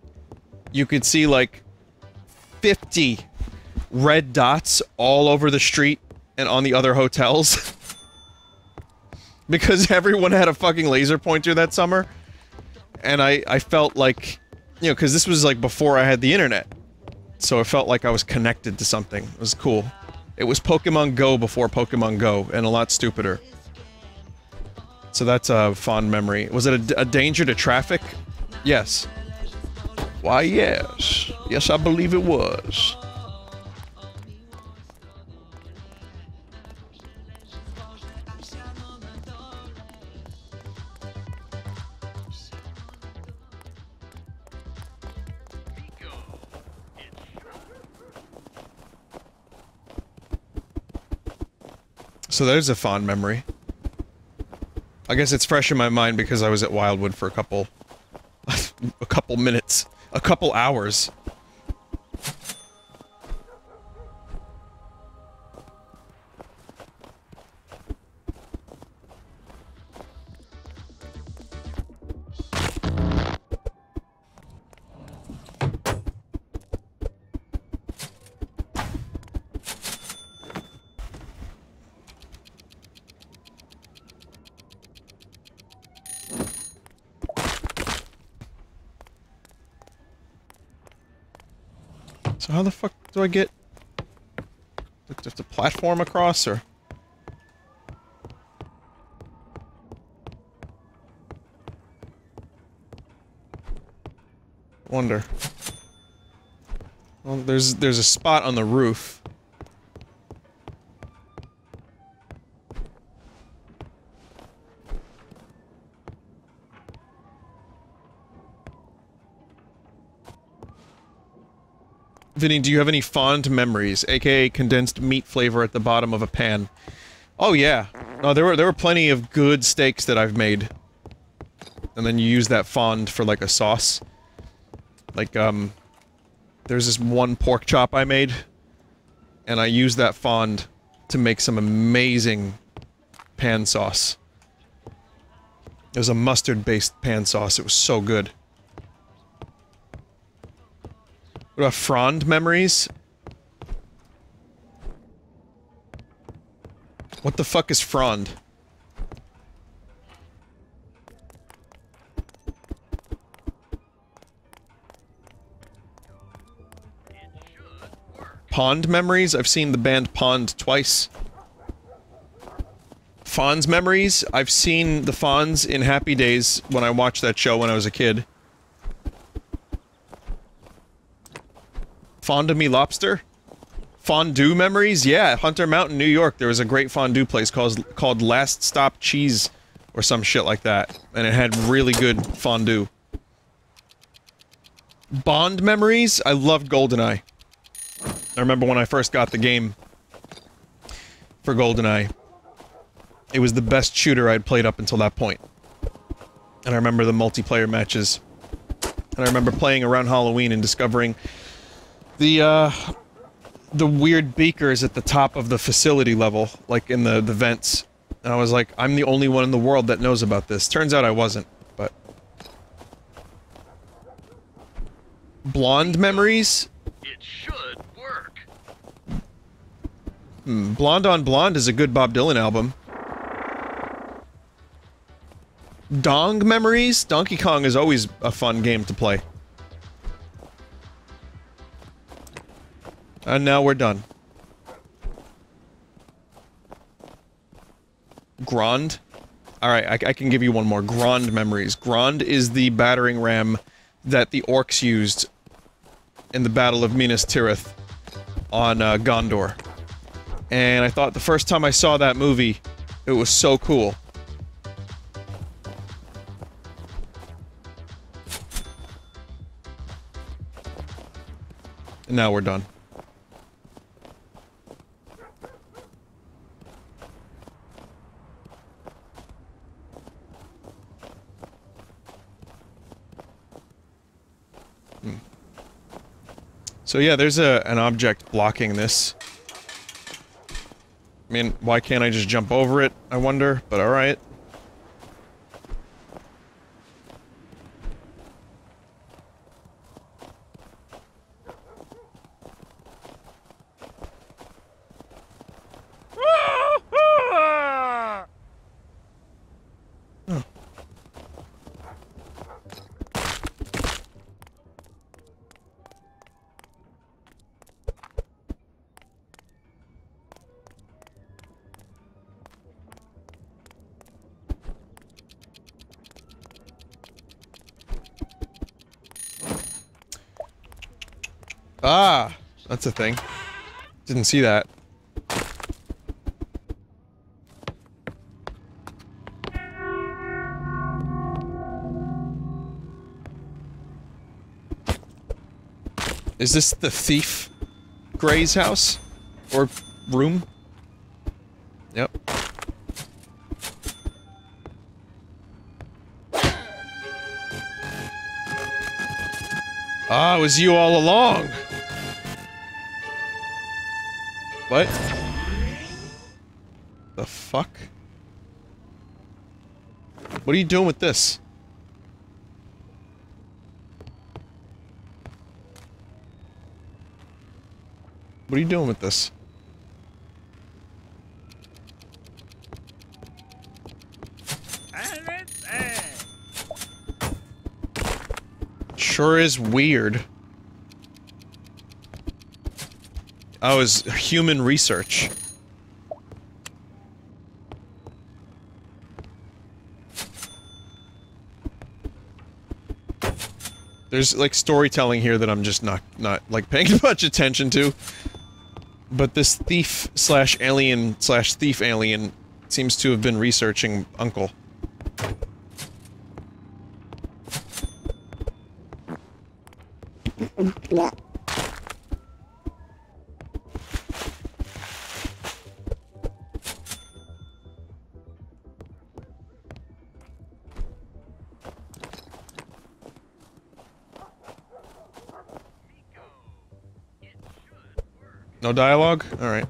you could see, like, 50 red dots all over the street and on the other hotels. Because everyone had a fucking laser pointer that summer. And I felt like, you know, because this was, like, before I had the internet. So it felt like I was connected to something. It was cool. It was Pokemon Go before Pokemon Go, and a lot stupider. So that's a fond memory. Was it a danger to traffic? Yes. Why, yes. Yes, I believe it was. So there's a fond memory. I guess it's fresh in my mind because I was at Wildwood for a couple minutes, a couple hours. So how the fuck do I get... Like, just a platform across, or... Wonder. Well, there's a spot on the roof. Vinny, do you have any fond memories, aka condensed meat flavor at the bottom of a pan? Oh yeah. No, there were plenty of good steaks that I've made. And then you use that fond for like a sauce. Like, there's this one pork chop I made, and I used that fond to make some amazing pan sauce. It was a mustard-based pan sauce. It was so good. What about frond memories? What the fuck is frond? Pond memories? I've seen the band Pond twice. Fonz memories? I've seen the Fonz in Happy Days when I watched that show when I was a kid. Fond of me lobster? Fondue memories? Yeah, Hunter Mountain, New York. There was a great fondue place called Last Stop Cheese or some shit like that. And it had really good fondue. Bond memories? I loved GoldenEye. I remember when I first got the game for GoldenEye. It was the best shooter I'd played up until that point. And I remember the multiplayer matches. And I remember playing around Halloween and discovering the weird beakers at the top of the facility level, like in the vents. And I was like, I'm the only one in the world that knows about this. Turns out I wasn't, but... Blonde memories? It should work. Blonde on Blonde is a good Bob Dylan album. Dong memories? Donkey Kong is always a fun game to play. And now we're done. Grand? Alright, I can give you one more. Grand memories. Grand is the battering ram that the orcs used in the Battle of Minas Tirith on Gondor. And I thought the first time I saw that movie, it was so cool. And now we're done. So yeah, there's an object blocking this. I mean, why can't I just jump over it, I wonder, but alright. Ah, that's a thing. Didn't see that. Is this the thief Gray's house? Or room? Yep. Ah, it was you all along! What? The fuck? What are you doing with this? What are you doing with this? Sure is weird. Oh, is human research. There's, like, storytelling here that I'm just not, like, paying much attention to. But this thief/alien/thief alien seems to have been researching Uncle. No dialogue? Alright.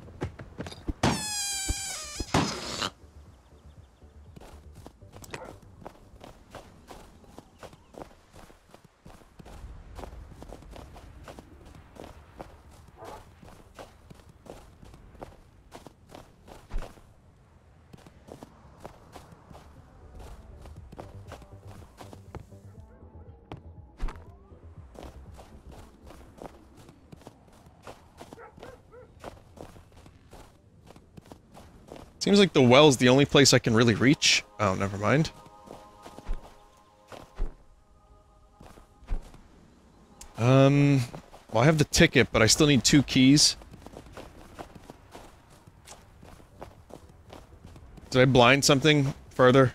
Seems like the well's the only place I can really reach. Oh, never mind. Well, I have the ticket, but I still need 2 keys. Did I blind something further?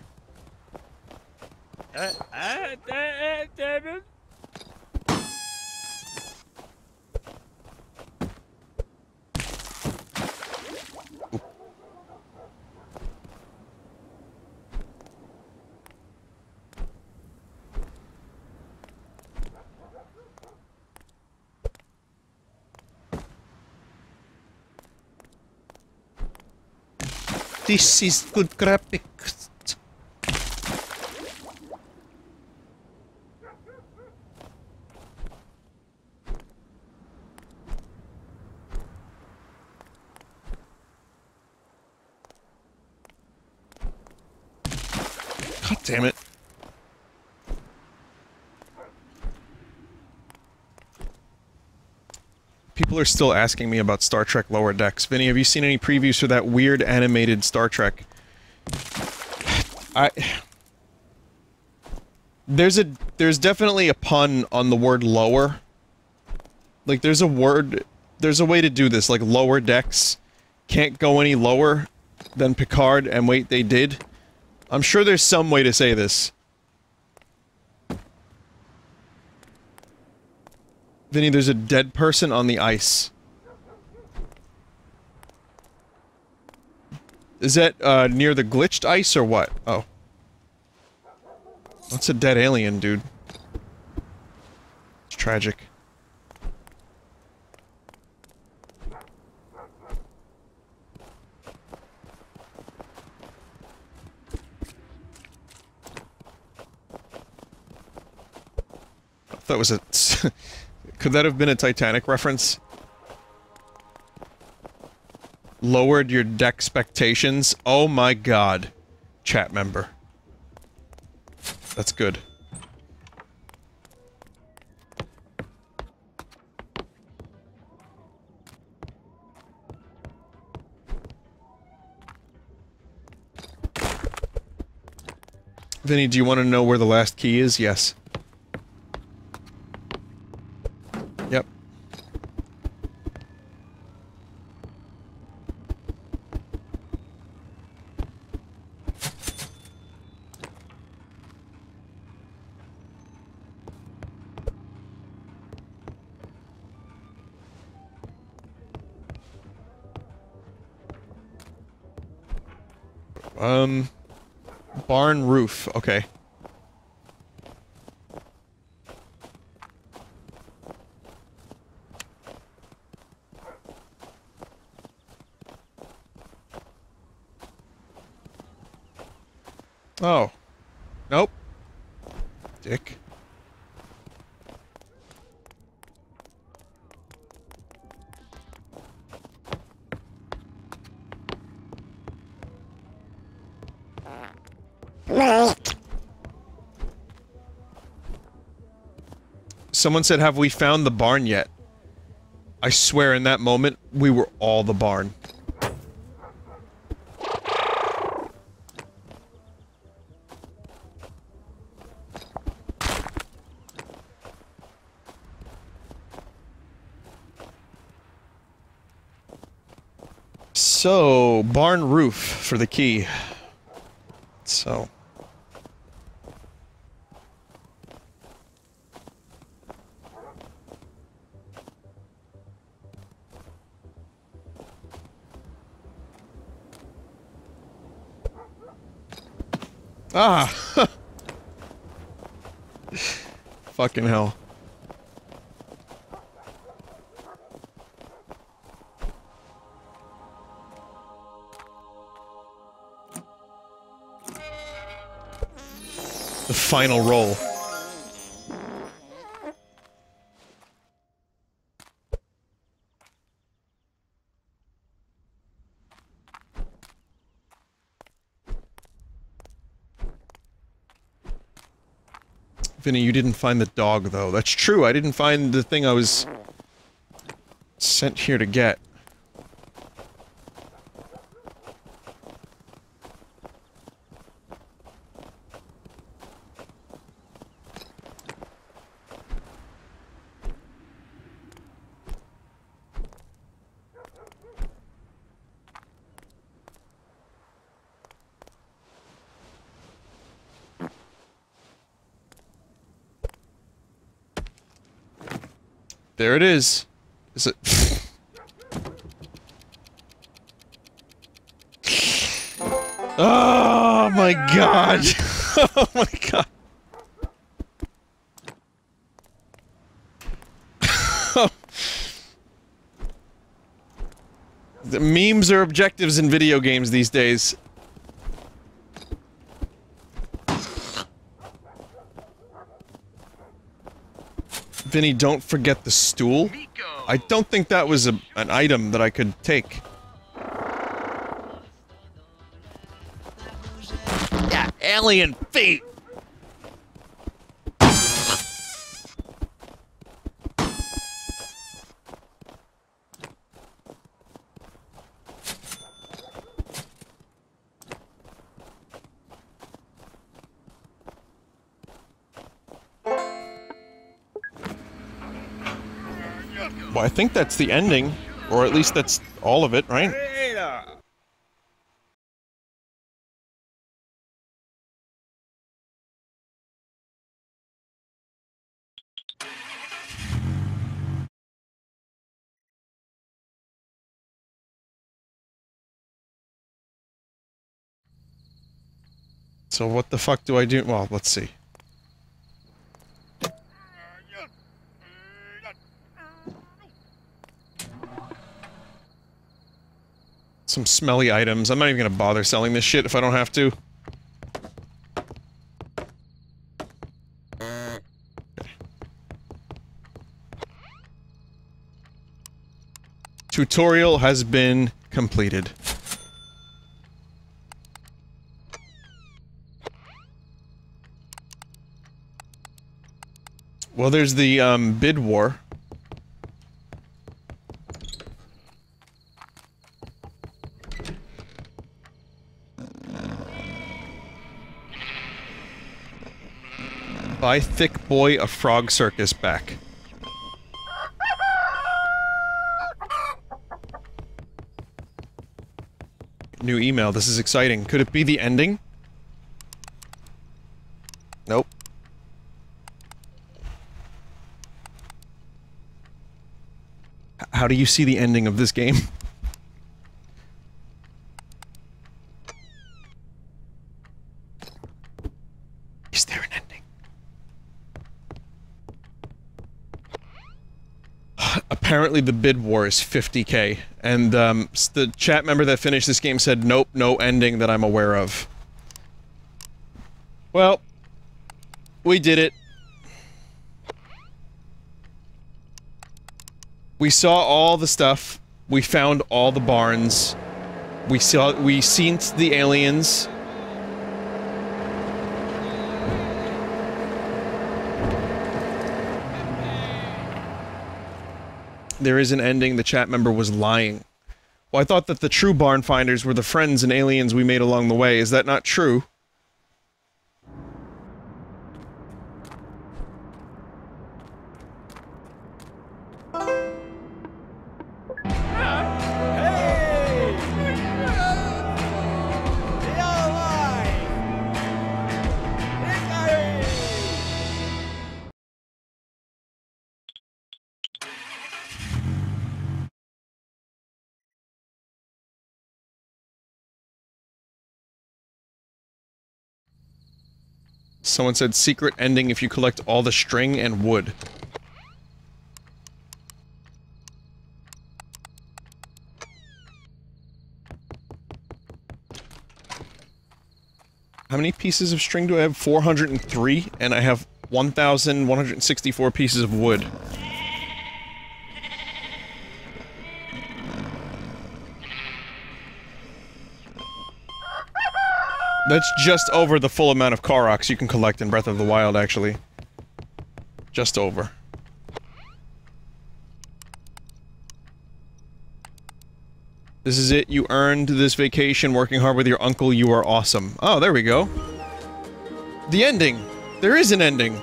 This is good graphics. God damn it. People are still asking me about Star Trek Lower Decks. Vinny, have you seen any previews for that weird animated Star Trek? There's definitely a pun on the word lower. Like, there's a way to do this, like Lower Decks can't go any lower than Picard, and wait, they did. I'm sure there's some way to say this. Vinny, there's a dead person on the ice. Is that, near the glitched ice, or what? Oh. That's a dead alien, dude. It's tragic. I thought it was a... Could that have been a Titanic reference? Lowered your deck expectations? Oh my god. Chat member. That's good. Vinny, do you want to know where the last key is? Yes. Yep. Barn roof, okay. Oh. Nope. Dick. Someone said, have we found the barn yet? I swear in that moment, we were all the barn. So, barn roof for the key. So. Ah! Fucking hell. The final roll. Vinny, you didn't find the dog, though. That's true, I didn't find the thing I was sent here to get. There it is. Is it? Oh my god! Oh my god! The memes are objectives in video games these days. Vinny, don't forget the stool. I don't think that was an item that I could take. Yeah, alien feet! Well, I think that's the ending, or at least that's all of it, right? So what the fuck do I do? Well, let's see. Some smelly items. I'm not even gonna bother selling this shit if I don't have to. Tutorial has been completed. Well, there's the, bid war. Buy Thick Boy a Frog Circus back. New email, this is exciting. Could it be the ending? Nope. How do you see the ending of this game? Is there an ending? Apparently the bid war is 50k, and the chat member that finished this game said nope, no ending that I'm aware of. Well, we did it. We saw all the stuff, we found all the barns, we seen the aliens. There is an ending. The chat member was lying. Well, I thought that the true barn finders were the friends and aliens we made along the way. Is that not true? Someone said secret ending if you collect all the string and wood. How many pieces of string do I have? 403, and I have 1,164 pieces of wood. That's just over the full amount of Koroks you can collect in Breath of the Wild, actually. Just over. This is it. You earned this vacation working hard with your uncle. You are awesome. Oh, there we go. The ending. There is an ending.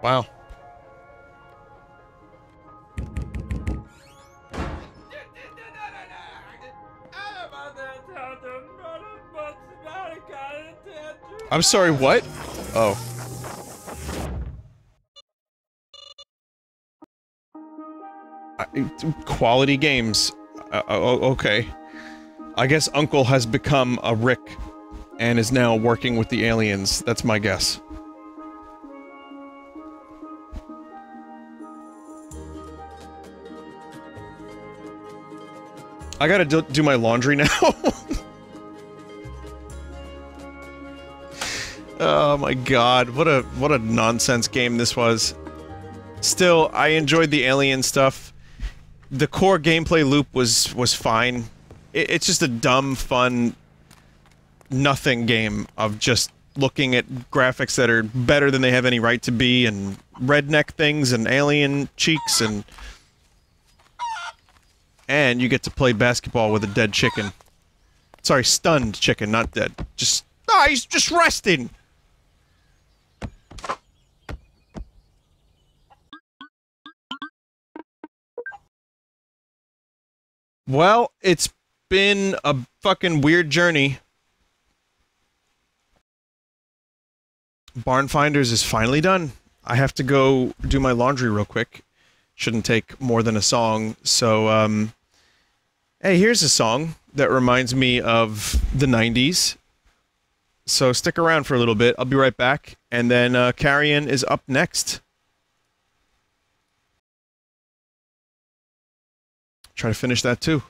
Wow. I'm sorry, what? Oh. Quality games. Okay. I guess Uncle has become a Rick and is now working with the aliens. That's my guess. I gotta do my laundry now. Oh my god, what a nonsense game this was. Still, I enjoyed the alien stuff. The core gameplay loop was fine. It's just a dumb, fun, nothing game of just looking at graphics that are better than they have any right to be, and redneck things, and alien cheeks, and you get to play basketball with a dead chicken. Sorry, stunned chicken, not dead. Just... ah, he's just resting! Well, it's been a fucking weird journey. Barn Finders is finally done. I have to go do my laundry real quick. Shouldn't take more than a song, so, hey, here's a song that reminds me of the 90s. So stick around for a little bit. I'll be right back, and then, Carrion is up next. Try to finish that too.